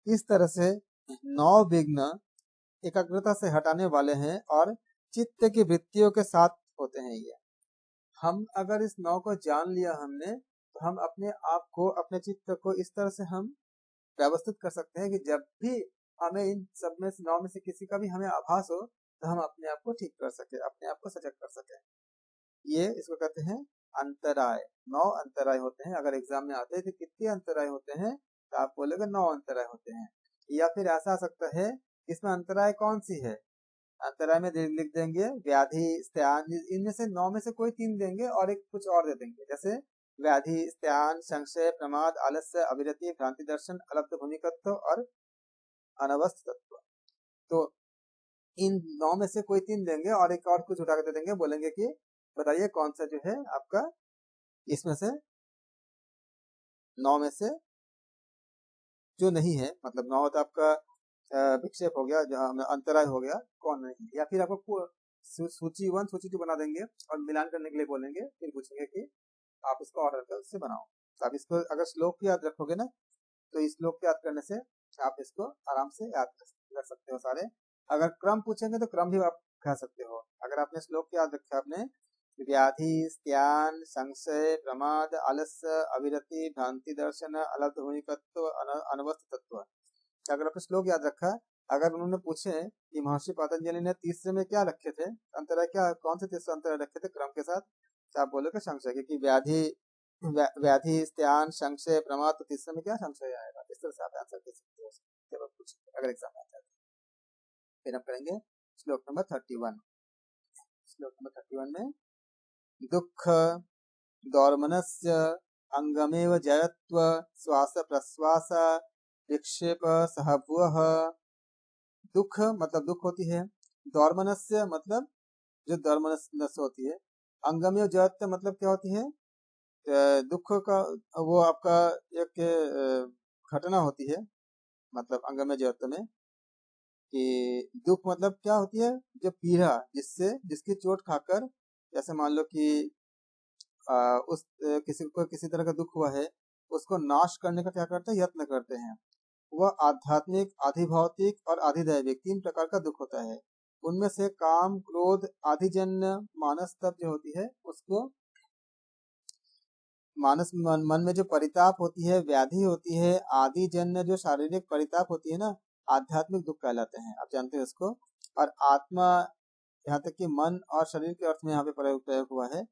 इस तरह से 9 विघ्न एकाग्रता से हटाने वाले हैं और चित्त की वृत्तियों के साथ होते हैं। ये हम अगर इस 9 को जान लिया हमने, तो हम अपने आप को, अपने चित्त को इस तरह से हम व्यवस्थित कर सकते हैं कि जब भी हमें इन सब में से 9 में से किसी का भी हमें आभास हो, तो हम अपने आप को ठीक कर सके, अपने आप को सजग कर सके। ये इसको कहते हैं अंतराय। 9 अंतराय होते हैं। अगर एग्जाम में आते हैं तो कितने अंतराय होते हैं, तो आप बोलेगा 9 अंतराय होते हैं। या फिर ऐसा आ सकता है, इसमें अंतराय कौन सी है, अंतराय में लिख देंगे व्याधि, स्त्यान, इनमें से 9 में से कोई 3 देंगे और एक कुछ और दे देंगे। जैसे व्याधि, स्त्यान, संशय, प्रमाद, आलस्य, अविरति, भ्रांति दर्शन, अलब्ध भूमिकत्व और अनवस्थित तत्व। तो इन 9 में से कोई 3 देंगे और एक और कुछ उठा के दे देंगे, बोलेंगे कि बताइए कौन सा जो है आपका इसमें से 9 में से जो नहीं है, मतलब 9 तो आपका विक्षेप हो गया, जहाँ अंतराय हो गया, कौन नहीं। या फिर आपको सूची 1 सूची 2 बना देंगे और मिलान करने के लिए बोलेंगे, फिर पूछेंगे कि आप इसको ऑर्डर कर उससे बनाओ। तो आप इसको अगर श्लोक की याद रखोगे ना, तो इस श्लोक को याद करने से आप इसको आराम से याद कर सकते हो सारे। अगर क्रम पूछेंगे तो क्रम भी आप कह सकते हो। अगर आपने श्लोक की याद रखा, आपने व्याधि, स्त्यान, संशय, प्रमाद, आलस्य, अविरति, भ्रांति दर्शन, अलब्ध भूमिकत्व, अनवस्थित तत्व, अगर आपने श्लोक याद रखा, अगर उन्होंने पूछे कि महर्षि पतंजलि ने तीसरे में क्या रखे थे अंतराय, क्या कौन से तीसरे अंतराय रखे थे क्रम के साथ, तो आप बोलोगे संशय, क्योंकि व्याधि, स्त्यान, संशय, प्रमाद, तो तीसरे में क्या संशय आएगा। इस तरह से आप आंसर दे सकते हो जब आप पूछेंगे, अगर एग्जाम आता है। फिर हम करेंगे श्लोक नंबर 31। श्लोक नंबर 31 में दुख दौर्मनस्य अंगमेव जयत्व श्वास प्रश्वास विक्षेप सहभुवः। दुख मतलब दुख होती है, दौर्मनस्य मतलब जो दौर्मनस होती है, अंगमेव जयत्व मतलब क्या होती है, दुख का वो आपका एक घटना होती है, मतलब अंगमेव जयत्व में कि दुख मतलब क्या होती है, जो पीड़ा, जिसकी चोट खाकर, जैसे मान लो कि किसी को किसी तरह का दुख हुआ है, उसको नाश करने का क्या करते हैं, यत्न करते हैं। वह आध्यात्मिक, आधि भौतिक और आधि दैविक 3 प्रकार का दुख होता है। उनमें से काम, क्रोध, आधिजन्य मानस तप जो होती है, उसको मन में जो परिताप होती है, व्याधि होती है, आदि जन्य जो शारीरिक परिताप होती है ना, आध्यात्मिक दुख कहलाते हैं। आप जानते हैं उसको। और आत्मा, यहाँ तक कि मन और शरीर के अर्थ में यहाँ पे प्रयोग हुआ है।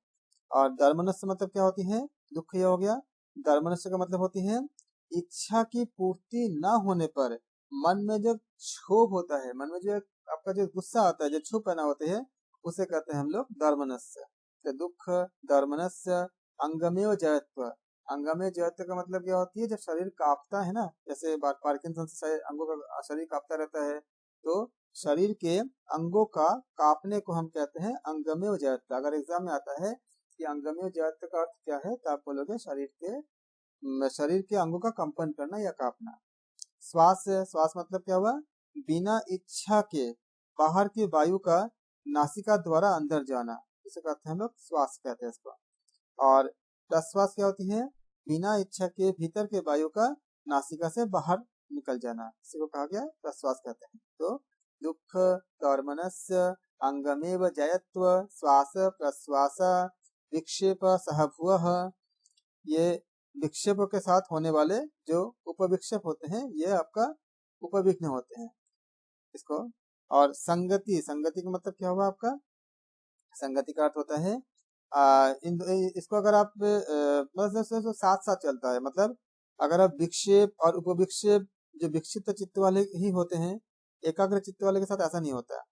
और धर्मनस्य मतलब क्या होती है, दुख ये हो गया। धर्मनस्य का मतलब होती है इच्छा की पूर्ति न होने पर मन में जब क्षोभ होता है, मन में जो आपका जो गुस्सा आता है, जो क्षोभ पैदा होते हैं, उसे कहते हैं हम लोग धर्मनस्य। तो दुख, धर्मनस्य, अंगमेव जयत्व। अंगमेव जयत्व का मतलब क्या होती है, जब शरीर कांपता है ना, जैसे पार्किंसन से अंगों का शरीर कांपता रहता है, तो शरीर के अंगों का कांपने को हम कहते हैं अंगमेव जयत्व। अगर एग्जाम में आता है कि अंगमेव जयत्व का अर्थ क्या है, तो आप बोलोगे शरीर के अंगों का कंपन करना या कांपना। श्वास, श्वास मतलब क्या हुआ, बिना इच्छा के बाहर की वायु का नासिका द्वारा अंदर जाना, इसे कहते हैं हम लोग श्वास कहते हैं इसको। और प्रश्वास क्या होती है, बिना इच्छा के भीतर के वायु का नासिका से बाहर निकल जाना, इसी को कहा गया प्रश्वास कहते हैं। तो दुख, धर्मनस्य, अंगमेव जयत्व, श्वास, प्रश्वास, विक्षेप, सहभुवः, ये विक्षेपों के साथ होने वाले जो उपविक्षेप होते हैं, ये आपका उपविघ्न होते हैं इसको। और संगति, संगति का मतलब क्या हुआ आपका, संगति का अर्थ होता है इसको अगर आप मतलब साथ साथ चलता है, मतलब अगर आप विक्षेप और उपविक्षेप, जो विक्षिप्त चित्त वाले ही होते हैं, एकाग्र चित्त वाले के साथ ऐसा नहीं होता।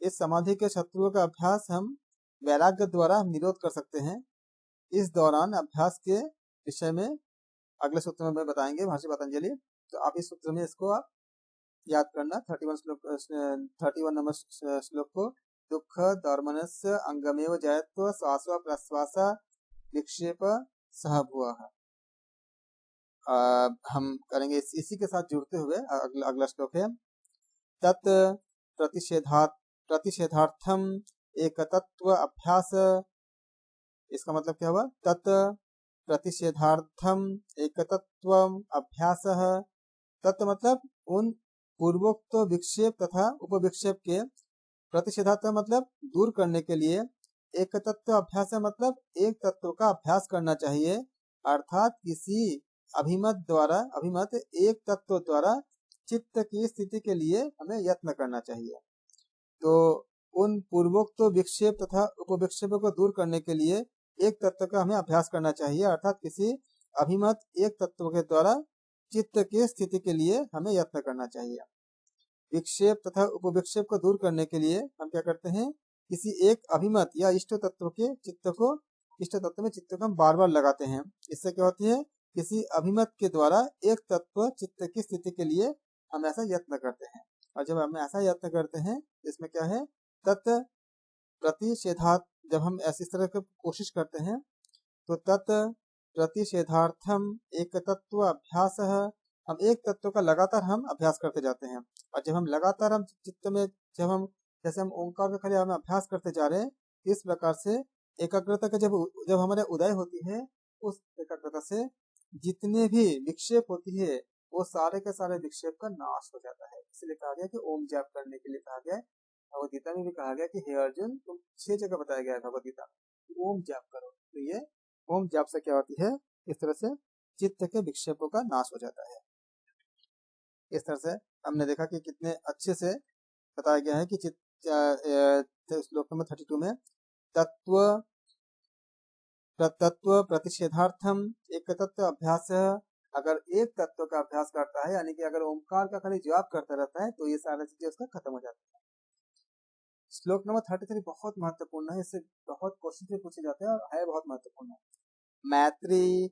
इस समाधि के शत्रुओं का अभ्यास हम वैराग्य द्वारा निरोध कर सकते हैं। इस दौरान अभ्यास के विषय में अगले सूत्र में बताएंगे महर्षि पतंजलि। तो आप इस सूत्र में इसको आप याद करना, 31 नंबर श्लोक को, दुख, धर्मनस्य, अंगमेव जयत्व, श्वास प्रश्वास, विक्षेप, सहभुवः। हम करेंगे इसी के साथ जुड़ते हुए अगला श्लोक है, तत् प्रतिषेधार्थम एकतत्व अभ्यास। इसका मतलब क्या हुआ, तत् प्रतिषेधार्थम एकतत्व अभ्यासः। तत् मतलब उन पूर्वोक्त विक्षेप तथा उपविक्षेप के, प्रतिषेधार्थ मतलब दूर करने के लिए, एक तत्व अभ्यास मतलब एक तत्व का अभ्यास करना चाहिए, अर्थात किसी अभिमत एक तत्व द्वारा चित्त की स्थिति के लिए हमें यत्न करना चाहिए। तो उन पूर्वोक्त विक्षेप तथा उपविक्षेपों को दूर करने के लिए एक तत्व का हमें अभ्यास करना चाहिए, अर्थात किसी अभिमत एक तत्व के द्वारा चित्त की स्थिति के लिए हमें यत्न करना चाहिए। विक्षेप तथा उपविक्षेप को दूर करने के लिए हम क्या करते हैं, किसी एक अभिमत या इष्ट तत्व में चित्त को हम बार बार लगाते हैं। इससे क्या होती है, किसी अभिमत के द्वारा एक तत्व चित्त की स्थिति के लिए हम ऐसा यत्न करते हैं। और जब हम ऐसा यत्न करते हैं, इसमें क्या है, तत् प्रतिषेधार्थ, जब हम ऐसी तरह की कोशिश करते हैं, तो तत् प्रतिषेधार्थम एक तत्व अभ्यास, हम एक तत्व का लगातार हम अभ्यास करते जाते हैं। और जब हम लगातार हम चित्त में, जैसे हम ओंकार का खाली हम अभ्यास करते जा रहे हैं, इस प्रकार से एकाग्रता का जब हमारे उदय होती है, उस एकाग्रता से जितने भी विक्षेप होती है, वो सारे के सारे विक्षेप का नाश हो जाता है। इसलिए कहा गया कि ओम जाप करने के लिए कहा गया है। भगवद गीता में भी कहा गया कि हे अर्जुन, तुम 6 जगह बताया गया है भगवद गीता में, ओम जाप करो। तो ये ओम जाप से क्या होती है, इस तरह से चित्त के विक्षेपों का नाश हो जाता है। इस तरह से हमने देखा कि कितने अच्छे से बताया गया है कि श्लोक नंबर 32 में तत्व प्रतिषेधार्थम एक तत्व अभ्यास, अगर एक तत्व का अभ्यास करता है, यानी कि अगर ओमकार का खाली जाप करता रहता है, तो ये सारी चीजें उसका खत्म हो जाती है। श्लोक नंबर 33 बहुत महत्वपूर्ण है, इससे बहुत क्वेश्चन भी पूछे जाते हैं और है बहुत महत्वपूर्ण है। मैत्री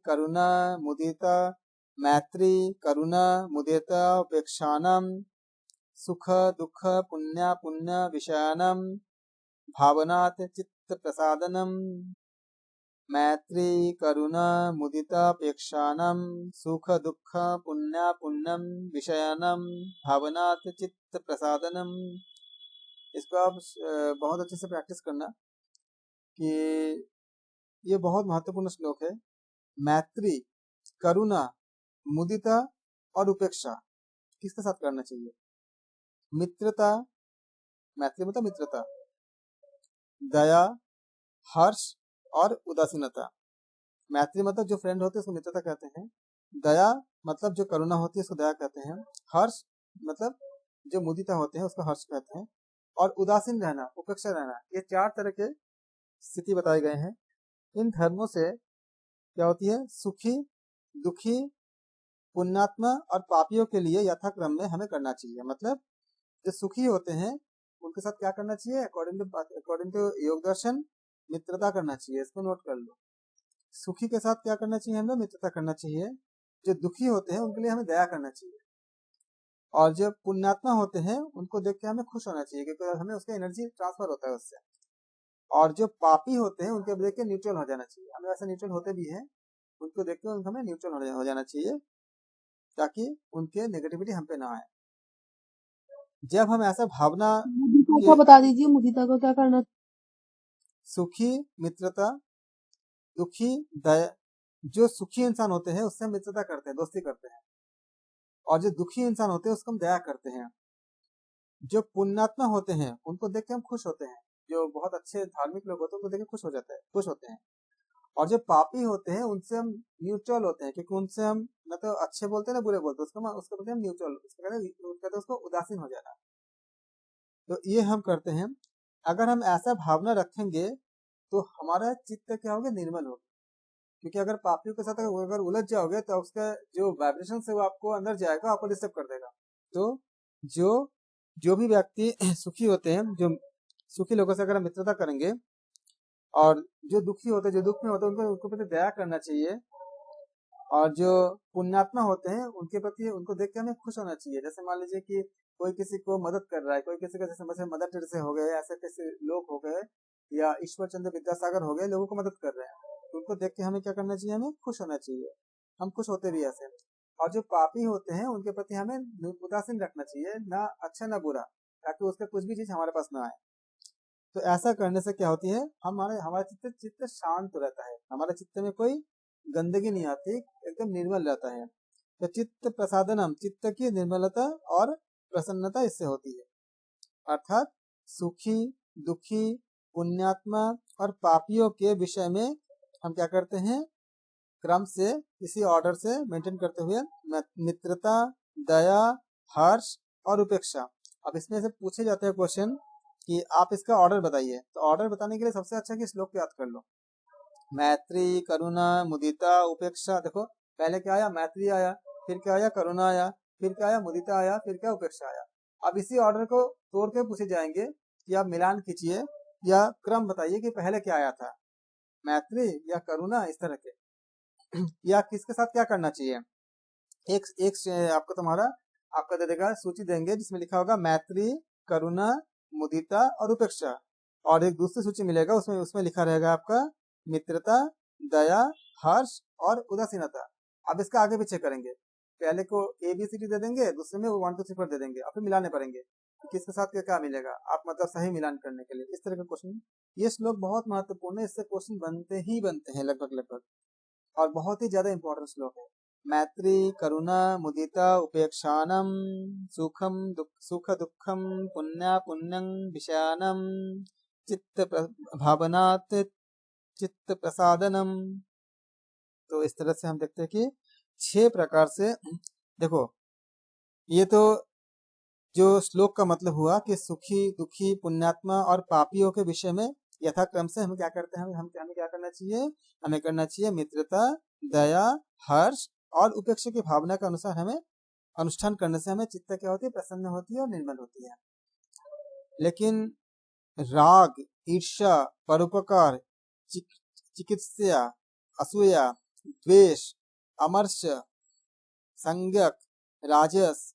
करुणा मुदिता उपेक्षानम सुख दुख पुण्य विषयानम भावनात् चित्त प्रसादनम। मैत्री करुणा मुदितापेक्षानं सुख दुःख पुण्य पुण्यम विषयानम भावनात् चित्त प्रसादनम। इसको आप बहुत अच्छे से प्रैक्टिस करना कि ये बहुत महत्वपूर्ण श्लोक है। मैत्री, करुणा, मुदिता और उपेक्षा किसके साथ करना चाहिए? मित्रता, मैत्री मतलब मित्रता, दया, हर्ष और उदासीनता। मैत्री मतलब जो फ्रेंड होते हैं उसको मित्रता कहते हैं। दया मतलब जो करुणा होती है उसको दया कहते हैं। हर्ष मतलब जो मुदिता होते हैं उसको हर्ष कहते हैं। और उदासीन रहना, उपेक्षा रहना, ये 4 तरह के स्थिति बताए गए हैं। इन धर्मों से क्या होती है? सुखी, दुखी, पुण्यात्मा और पापियों के लिए यथाक्रम में हमें करना चाहिए। मतलब जो सुखी होते हैं उनके साथ क्या करना चाहिए? अकॉर्डिंग टू योग दर्शन मित्रता करना चाहिए। इसको नोट कर लो। सुखी के साथ क्या करना चाहिए? हमें मित्रता करना चाहिए। जो दुखी होते हैं उनके लिए हमें दया करना चाहिए। और जो पुण्यात्मा होते हैं उनको देख के हमें खुश होना चाहिए, क्योंकि हमें उसका एनर्जी ट्रांसफर होता है उससे। और जो पापी होते हैं उनके देख के न्यूट्रल हो जाना चाहिए। हम ऐसे न्यूट्रल होते भी हैं, उनको देख के हमें न्यूट्रल हो जाना चाहिए ताकि उनके नेगेटिविटी हम पे ना आए। जब हम ऐसा भावना मुदिता के का बता दीजिए, मुदिता को क्या करना? सुखी मित्रता, दुखी दया। जो सुखी इंसान होते हैं उससे हम मित्रता करते हैं, दोस्ती करते हैं। और जो दुखी इंसान होते हैं उसको हम दया करते हैं। जो पुण्यात्मा होते हैं उनको देख के हम खुश होते हैं। जो बहुत अच्छे धार्मिक लोग होते हैं उनको देख के खुश होते हैं। और जो पापी होते हैं उनसे हम न्यूट्रल होते हैं, क्योंकि उनसे हम न तो अच्छे बोलते हैं ना बुरे बोलते हैं, उसको बोलते हैं न्यूट्रल। उसको कहते हैं उसको उदासीन हो जाना। तो ये हम करते हैं। अगर हम ऐसा भावना रखेंगे तो हमारा चित्त क्या होगा? निर्मल होगा। क्योंकि अगर पापियों के साथ अगर उलझ जाओगे तो उसका जो वाइब्रेशन है वो आपको अंदर जाएगा, आपको डिस्टर्ब कर देगा। तो जो जो भी व्यक्ति सुखी होते हैं, जो सुखी लोगों से अगर हम मित्रता करेंगे, और जो दुखी होते हैं, जो दुख में होते हैं, उनको प्रति दया करना चाहिए। और जो पुण्यात्मा होते हैं उनके प्रति, उनको देख के हमें खुश होना चाहिए। जैसे मान लीजिए कि कोई किसी को मदद कर रहा है, कोई किसी का, जैसे मदर टेरेसा हो गए, ऐसे कैसे लोग हो गए, या ईश्वर चंद्र विद्यासागर हो गए, लोगों को मदद कर रहे हैं, तो उनको देख के हमें क्या करना चाहिए? हमें खुश होना चाहिए। हम खुश होते भी ऐसे। और जो पापी होते हैं उनके प्रति हमें उदासीन रखना चाहिए, ना अच्छा ना बुरा, ताकि उसका कुछ भी चीज हमारे पास ना आए। तो ऐसा करने से क्या होती है? हमारा चित्त शांत रहता है, हमारे चित्त में कोई गंदगी नहीं आती, एकदम निर्मल रहता है। तो चित्त प्रसादनम, चित्त की निर्मलता और प्रसन्नता इससे होती है। अर्थात सुखी, दुखी, पुण्यात्मा और पापियों के विषय में हम क्या करते हैं? क्रम से, इसी ऑर्डर से मेंटेन करते हुए मित्रता, दया, हर्ष और उपेक्षा। अब इसमें से पूछे जाते हैं क्वेश्चन कि आप इसका ऑर्डर बताइए। तो ऑर्डर बताने के लिए सबसे अच्छा कि श्लोक को याद कर लो। मैत्री, करुणा, मुदिता, उपेक्षा। देखो पहले क्या आया? मैत्री आया, फिर क्या आया? करुणा आया, फिर क्या आया? मुदिता आया, फिर क्या? उपेक्षा आया। अब इसी ऑर्डर को तोड़ के पूछे जाएंगे कि आप मिलान कीजिए या क्रम बताइए कि पहले क्या आया था, मैत्री या करुणा, इस तरह के। या किसके साथ क्या करना चाहिए। एक एक आपको तुम्हारा आपका दे देगा, सूची देंगे जिसमें लिखा होगा मैत्री, करुणा, मुदिता और उपेक्षा। और एक दूसरी सूची मिलेगा, उसमें उसमें लिखा रहेगा आपका मित्रता, दया, हर्ष और उदासीनता। अब इसका आगे पीछे करेंगे। पहले को ABCD दे देंगे, दूसरे में 1 2 3 4 दे देंगे, और फिर मिलाने पड़ेंगे कि किसके साथ क्या क्या मिलेगा। आप मतलब सही मिलान करने के लिए इस तरह का क्वेश्चन। ये श्लोक बहुत महत्वपूर्ण है, इससे क्वेश्चन बनते हैं लगभग। और बहुत ही ज्यादा इंपॉर्टेंट श्लोक है। मैत्री, करुणा, मुदिता, उपेक्षानम सुख दुखम पुण्य पुण्यं विषयानम चित्त भावनात् चित्त प्रसादनम। तो इस तरह से हम देखते हैं कि 6 प्रकार से। देखो ये तो जो श्लोक का मतलब हुआ कि सुखी, दुखी, पुण्यात्मा और पापियों के विषय में यथाक्रम से हमें क्या करते हैं? हमें क्या करना चाहिए? हमें करना चाहिए मित्रता, दया, हर्ष और उपेक्षा की भावना के अनुसार हमें अनुष्ठान करने से हमें चित्त क्या होती है? प्रसन्न होती है और निर्मल होती है। लेकिन राग, ईर्ष्या, परोपकार, चिकित्सा, असूया, द्वेष, अमर्ष, संज्ञक, राजस,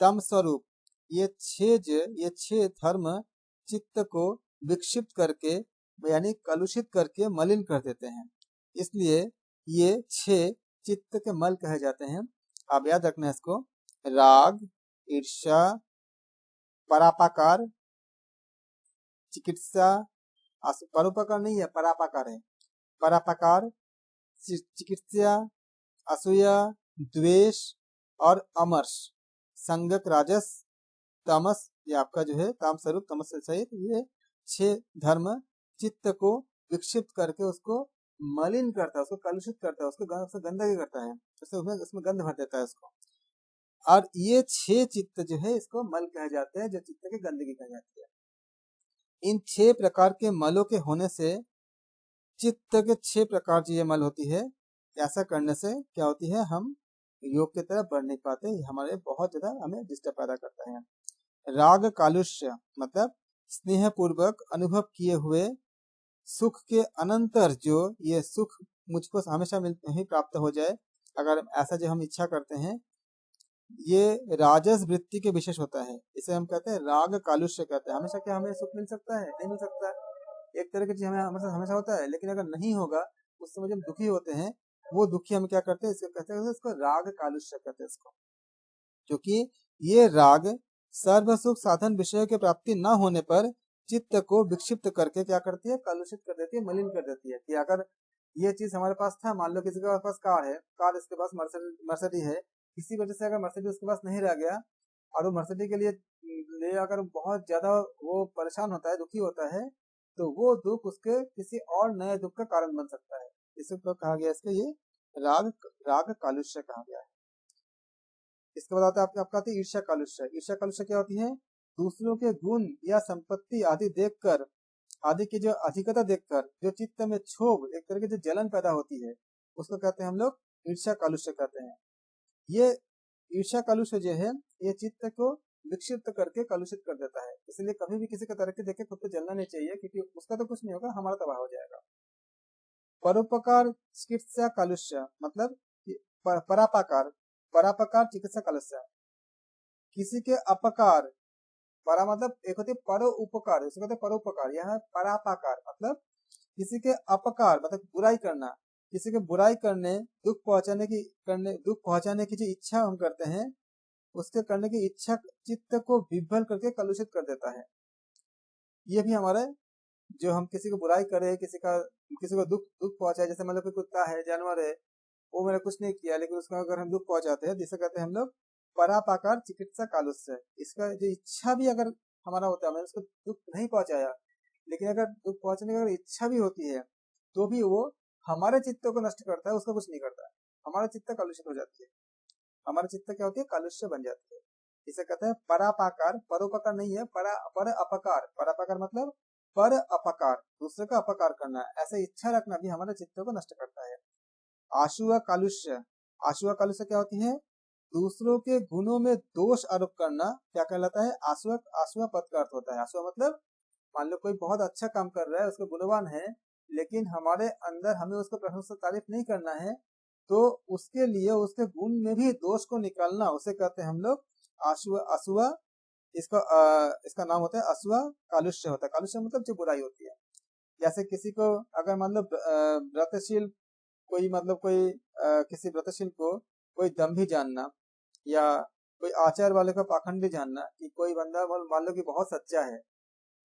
तम स्वरूप, ये 6 धर्म चित्त को विक्षिप्त करके यानी कलुषित करके मलिन कर देते हैं। इसलिए ये 6 चित्त के मल कहे जाते हैं। आप याद रखना इसको। राग, ईर्ष्या, परापाकार, चिकित्सा, परोपकार नहीं है, परापाकार है। परापाकार, चिकित्सा, असूया, द्वेष और अमर्ष, संगक, राजस, तामस, ये आपका जो है ताम स्वरूप तमस से सहित ये 6 धर्म चित्त को विक्षिप्त करके उसको मलिन करता है, उसको कलुषित करता है, उसको गंदगी करता है, उसमें गंध भर देता है उसको। और ये 6 चित्त जो है इसको मल कहे जाते हैं, जो चित्त की गंदगी कही जाती है। इन 6 प्रकार के मलों के होने से चित्त के 6 प्रकार की ये मल होती है। ऐसा करने से क्या होती है, हम योग की तरफ बढ़ नहीं पाते, हमारे बहुत ज्यादा हमें डिस्टर्ब पैदा करता है। राग कालुष्य मतलब स्नेह पूर्वक अनुभव किए हुए सुख के अनंतर जो ये सुख मुझको हमेशा ही प्राप्त हो जाए, अगर ऐसा जो हम इच्छा करते हैं, ये राजस वृत्ति के विशेष होता है। इसे हम कहते हैं राग कालुष्य कहते हैं। हमेशा क्या हमें सुख मिल सकता है? नहीं मिल सकता है। एक तरह की चीज हमें हमेशा होता है, लेकिन अगर नहीं होगा उस समय जब दुखी होते हैं, वो दुखी हम क्या करते हैं, इसको कहते हैं, इसको राग कालुष्य कहते हैं इसको। क्योंकि ये राग सर्व सुख साधन विषय के प्राप्ति न होने पर चित्त को विक्षिप्त करके क्या करती है, कलुषित कर देती है, मलिन कर देती है। कि अगर ये चीज हमारे पास था, मान लो किसी के पास कार है, कार इसके पास मर्सिडीज है, किसी वजह से अगर मर्सिडीज उसके पास नहीं रह गया और वो मर्सिडीज के लिए अगर बहुत ज्यादा वो परेशान होता है, दुखी होता है, तो वो दुख उसके किसी और नए दुख का कारण बन सकता है। इसे तो कहा गया, इसके ये राग कालुष्य कहा गया है। इसके बाद आता है आपका आती है ईर्ष्या कालुष्य। ईर्ष्या कालुष्य क्या होती है? दूसरों के गुण या संपत्ति आदि देखकर, आदि की जो अधिकता देखकर जो चित्त में क्षोभ, एक तरह की जो जलन पैदा होती है, उसको कहते हैं हम लोग ईर्ष्या कालुष्य कहते हैं। ये ईर्ष्या कालुष्य जो है, ये चित्त को विक्षिप्त करके कलुषित कर देता है। इसलिए कभी भी किसी का तरक्की देखे खुद को जलना नहीं चाहिए, क्योंकि उसका तो कुछ नहीं होगा, हमारा तबाह हो जाएगा। परोपकार चिकित्सा कालुष्य मतलब परापकार चिकित्सा कालुष्य, किसी के अपकार, परा मतलब एक होती है परो उपकार, इसको कहते हैं परोपकार। यह है परापकार मतलब किसी के अपकार मतलब बुराई करना, किसी के बुराई करने, दुख पहुंचाने की जो इच्छा हम करते हैं, उसके करने की इच्छा चित्त को विभ्वल करके कलुषित कर देता है। ये भी हमारे, जो हम किसी को बुराई करे, किसी को दुख पहुंचाए, जैसे मतलब कोई कुत्ता है, जानवर है, वो मैंने कुछ नहीं किया, लेकिन उसका अगर हम दुख पहुंचाते हैं, जिसे कहते हैं हम लोग परापाकार चिकित्सा कालुष्य। इसका जो इच्छा भी अगर हमारा होता है, मैंने उसको दुख नहीं पहुंचाया, लेकिन अगर दुख पहुंचने की अगर इच्छा भी होती है, तो भी वो हमारे चित्त को नष्ट करता है, उसका कुछ नहीं करता है, हमारा चित्त कलुषित हो जाती है, हमारा चित्त क्या होती है, कालुष्य बन जाती है। इसे कहते हैं परापाकार। परोपकार नहीं है, पर अपकार। परापाकार मतलब पर अपकार, दूसरे का अपकार करना, ऐसे इच्छा रखना भी हमारे चित्त को नष्ट करता है। आशुआ कालुष्य। आशुआ कालुष्य क्या होती है? दूसरों के गुणों में दोष आरोप करना क्या कहलाता है? आशुआ पद का अर्थ होता है। आशुआ मतलब मान लो कोई बहुत अच्छा काम कर रहा है, उसको गुणवान है, लेकिन हमारे अंदर हमें उसको प्रशंसा तारीफ नहीं करना है, तो उसके लिए उसके गुण में भी दोष को निकालना, उसे कहते हैं हम लोग असूआ। इसका नाम होता है असूआ कालुष्य होता है। कालुष्य मतलब जो बुराई होती है। जैसे किसी को अगर मान लो व्रतशील कोई मतलब किसी व्रतशील को कोई दंभी जानना, या कोई आचार वाले का पाखंडी जानना, कि कोई बंदा मान लो कि बहुत सच्चा है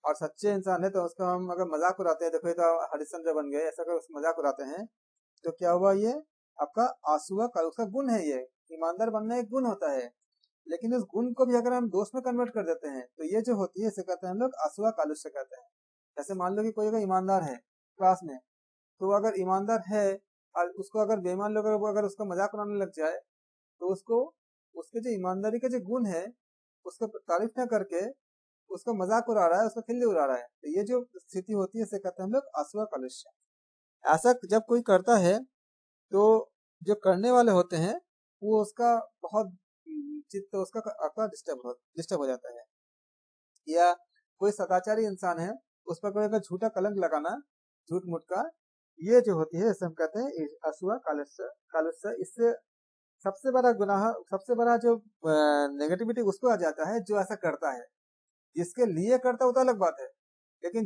और सच्चे इंसान है, तो उसका हम अगर मजाक उड़ाते हैं, देखो ये तो हरिश्चंद्र बन गए, ऐसा अगर मजाक उड़ाते हैं, तो क्या हुआ, ये आपका आसुआ का उसका गुण है। ये ईमानदार बनना एक गुण होता है, लेकिन उस गुण को भी अगर हम दोष में कन्वर्ट कर देते हैं, तो ये जो होती है, इसे कहते हैं हम लोग आसुआ कालुष्य कहते हैं। जैसे मान लो कि कोई अगर ईमानदार है क्लास में, तो अगर ईमानदार है और उसको अगर बेईमान लोग अगर उसका मजाक उड़ाने लग जाए, तो उसको उसके जो ईमानदारी के जो गुण है, उसको तारीफ न करके उसका मजाक उड़ा रहा है, उसका खिल्ली उड़ा रहा है, तो ये जो स्थिति होती है, इसे कहते हैं हम लोग आसुआ कालुष्य। ऐसा जब कोई करता है, तो जो करने वाले होते हैं, वो उसका बहुत चित्त उसका आपका डिस्टर्ब हो जाता है। या कोई सदाचारी इंसान है, उस पर कोई अगर झूठा कलंक लगाना, झूठ मूठ का, ये जो होती है, इसे हम कहते हैं असूआ कालुष्य। इससे सबसे बड़ा गुनाह, सबसे बड़ा जो नेगेटिविटी उसको आ जाता है जो ऐसा करता है। जिसके लिए करता है वो तो अलग बात है, लेकिन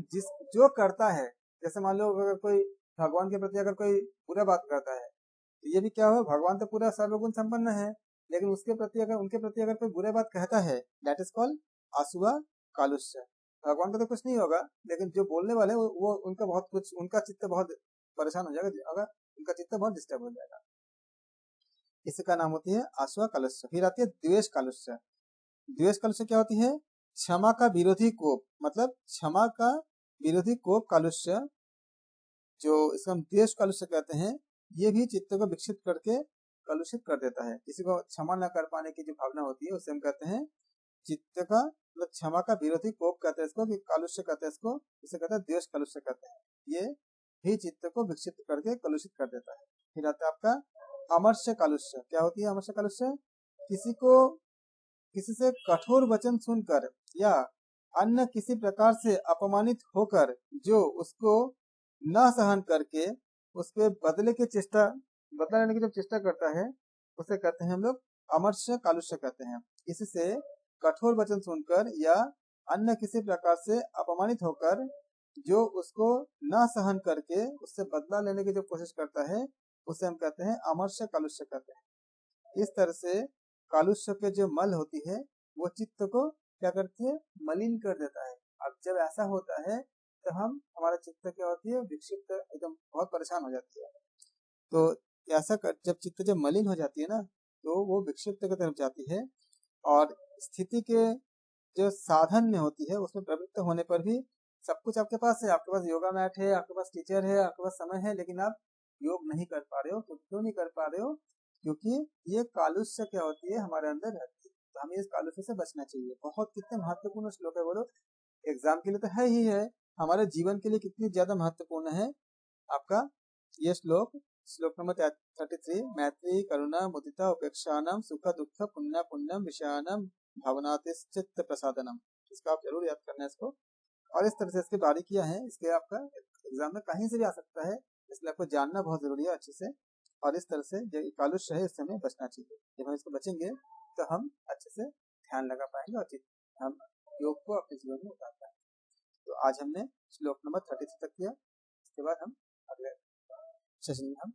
जो करता है जैसे मान लो अगर कोई भगवान के प्रति अगर कोई बुरा बात करता है, तो ये भी क्या हो, भगवान तो पूरा सर्वगुण संपन्न है, लेकिन उनके प्रति अगर कोई बुरा बात कहता है, दैट इज कॉल्ड आसुआ कालुष्य। भगवान का तो कुछ नहीं होगा, लेकिन जो बोलने वाले वो उनका बहुत कुछ, उनका चित्त बहुत परेशान हो जाएगा, अगर उनका चित्त बहुत डिस्टर्ब हो जाएगा। इसका नाम होती है आसुआ कालुष्य। फिर आती है द्वेष कालुष्य। द्वेष कालुष्य क्या होती है? क्षमा का विरोधी कोप, मतलब क्षमा का विरोधी कोप कालुष्य, जो इसका हम द्वेष कालुष्य कहते हैं, ये भी चित्त को विक्षिप्त करके कलुषित कर देता है। किसी को क्षमा न कर पाने की जो भावना होती है उसे हम कहते हैं चित्त का, मतलब क्षमा का विरोधी कोप कहते हैं इसको, कि कालुष्य कहते हैं इसको, इसे कहते हैं द्वेष कालुष्य कहते हैं। ये भी चित्त को विक्षिप्त करके कलुषित कर देता है। फिर आता है आपका अमर्ष्य कालुष्य। क्या होती है अमर्ष्य कालुष्य? किसी से कठोर वचन सुनकर या अन्य किसी प्रकार से अपमानित होकर जो उसको न सहन करके उस पे बदला लेने की जो चेष्टा करता है, उसे कहते हैं हम लोग अमर्ष्य कालुष्य कहते हैं। इससे कठोर वचन सुनकर या अन्य किसी प्रकार से अपमानित होकर जो उसको न सहन करके उससे बदला लेने की जो कोशिश करता है, उसे हम कहते हैं अमर्ष्य कालुष्य कहते हैं। इस तरह से कालुष्य के जो मल होती है वो चित्त को क्या करती है? मलिन कर देता है। अब जब ऐसा होता है तो हमारा चित्त क्या होती है? विक्षिप्त, एकदम बहुत परेशान हो जाती है। तो जब चित्त जब मलिन हो जाती है ना, तो वो विक्षिप्त की तरफ जाती है, और स्थिति के जो साधन में होती है उसमें प्रवृत्त होने पर भी सब कुछ आपके पास है, आपके पास योगा मैट है, आपके पास टीचर है, आपके पास समय है, लेकिन आप योग नहीं कर पा रहे हो। तो क्यों नहीं कर पा रहे हो? क्योंकि ये कालुष्य क्या होती है हमारे अंदर रहती है। तो हमें इस कालुष्य से बचना चाहिए। बहुत कितने महत्वपूर्ण श्लोक है बोलो, एग्जाम के लिए तो है ही है, हमारे जीवन के लिए कितनी ज्यादा महत्वपूर्ण है आपका ये श्लोक। श्लोक नंबर 33, मैत्री करुणा मुदिता उपेक्षानम सुख दुख पुण्य पुण्यम विषयानम भावनातिश्चित्त प्रसादनम। इसका आप जरूर याद करना है इसको। और इस तरह से इसकी बारीकियां हैं, इसके आपका एग्जाम में कहीं से भी आ सकता है, इसलिए आपको जानना बहुत जरूरी है अच्छे से। और इस तरह से जो कालुष्य है इससे हमें बचना चाहिए। जब हम इसको बचेंगे तो हम अच्छे से ध्यान लगा पाएंगे और हम योग को अपने जीवन में उतार पाएंगे। तो आज हमने श्लोक नंबर 33 तक किया। इसके बाद हम अगले सेशन में हम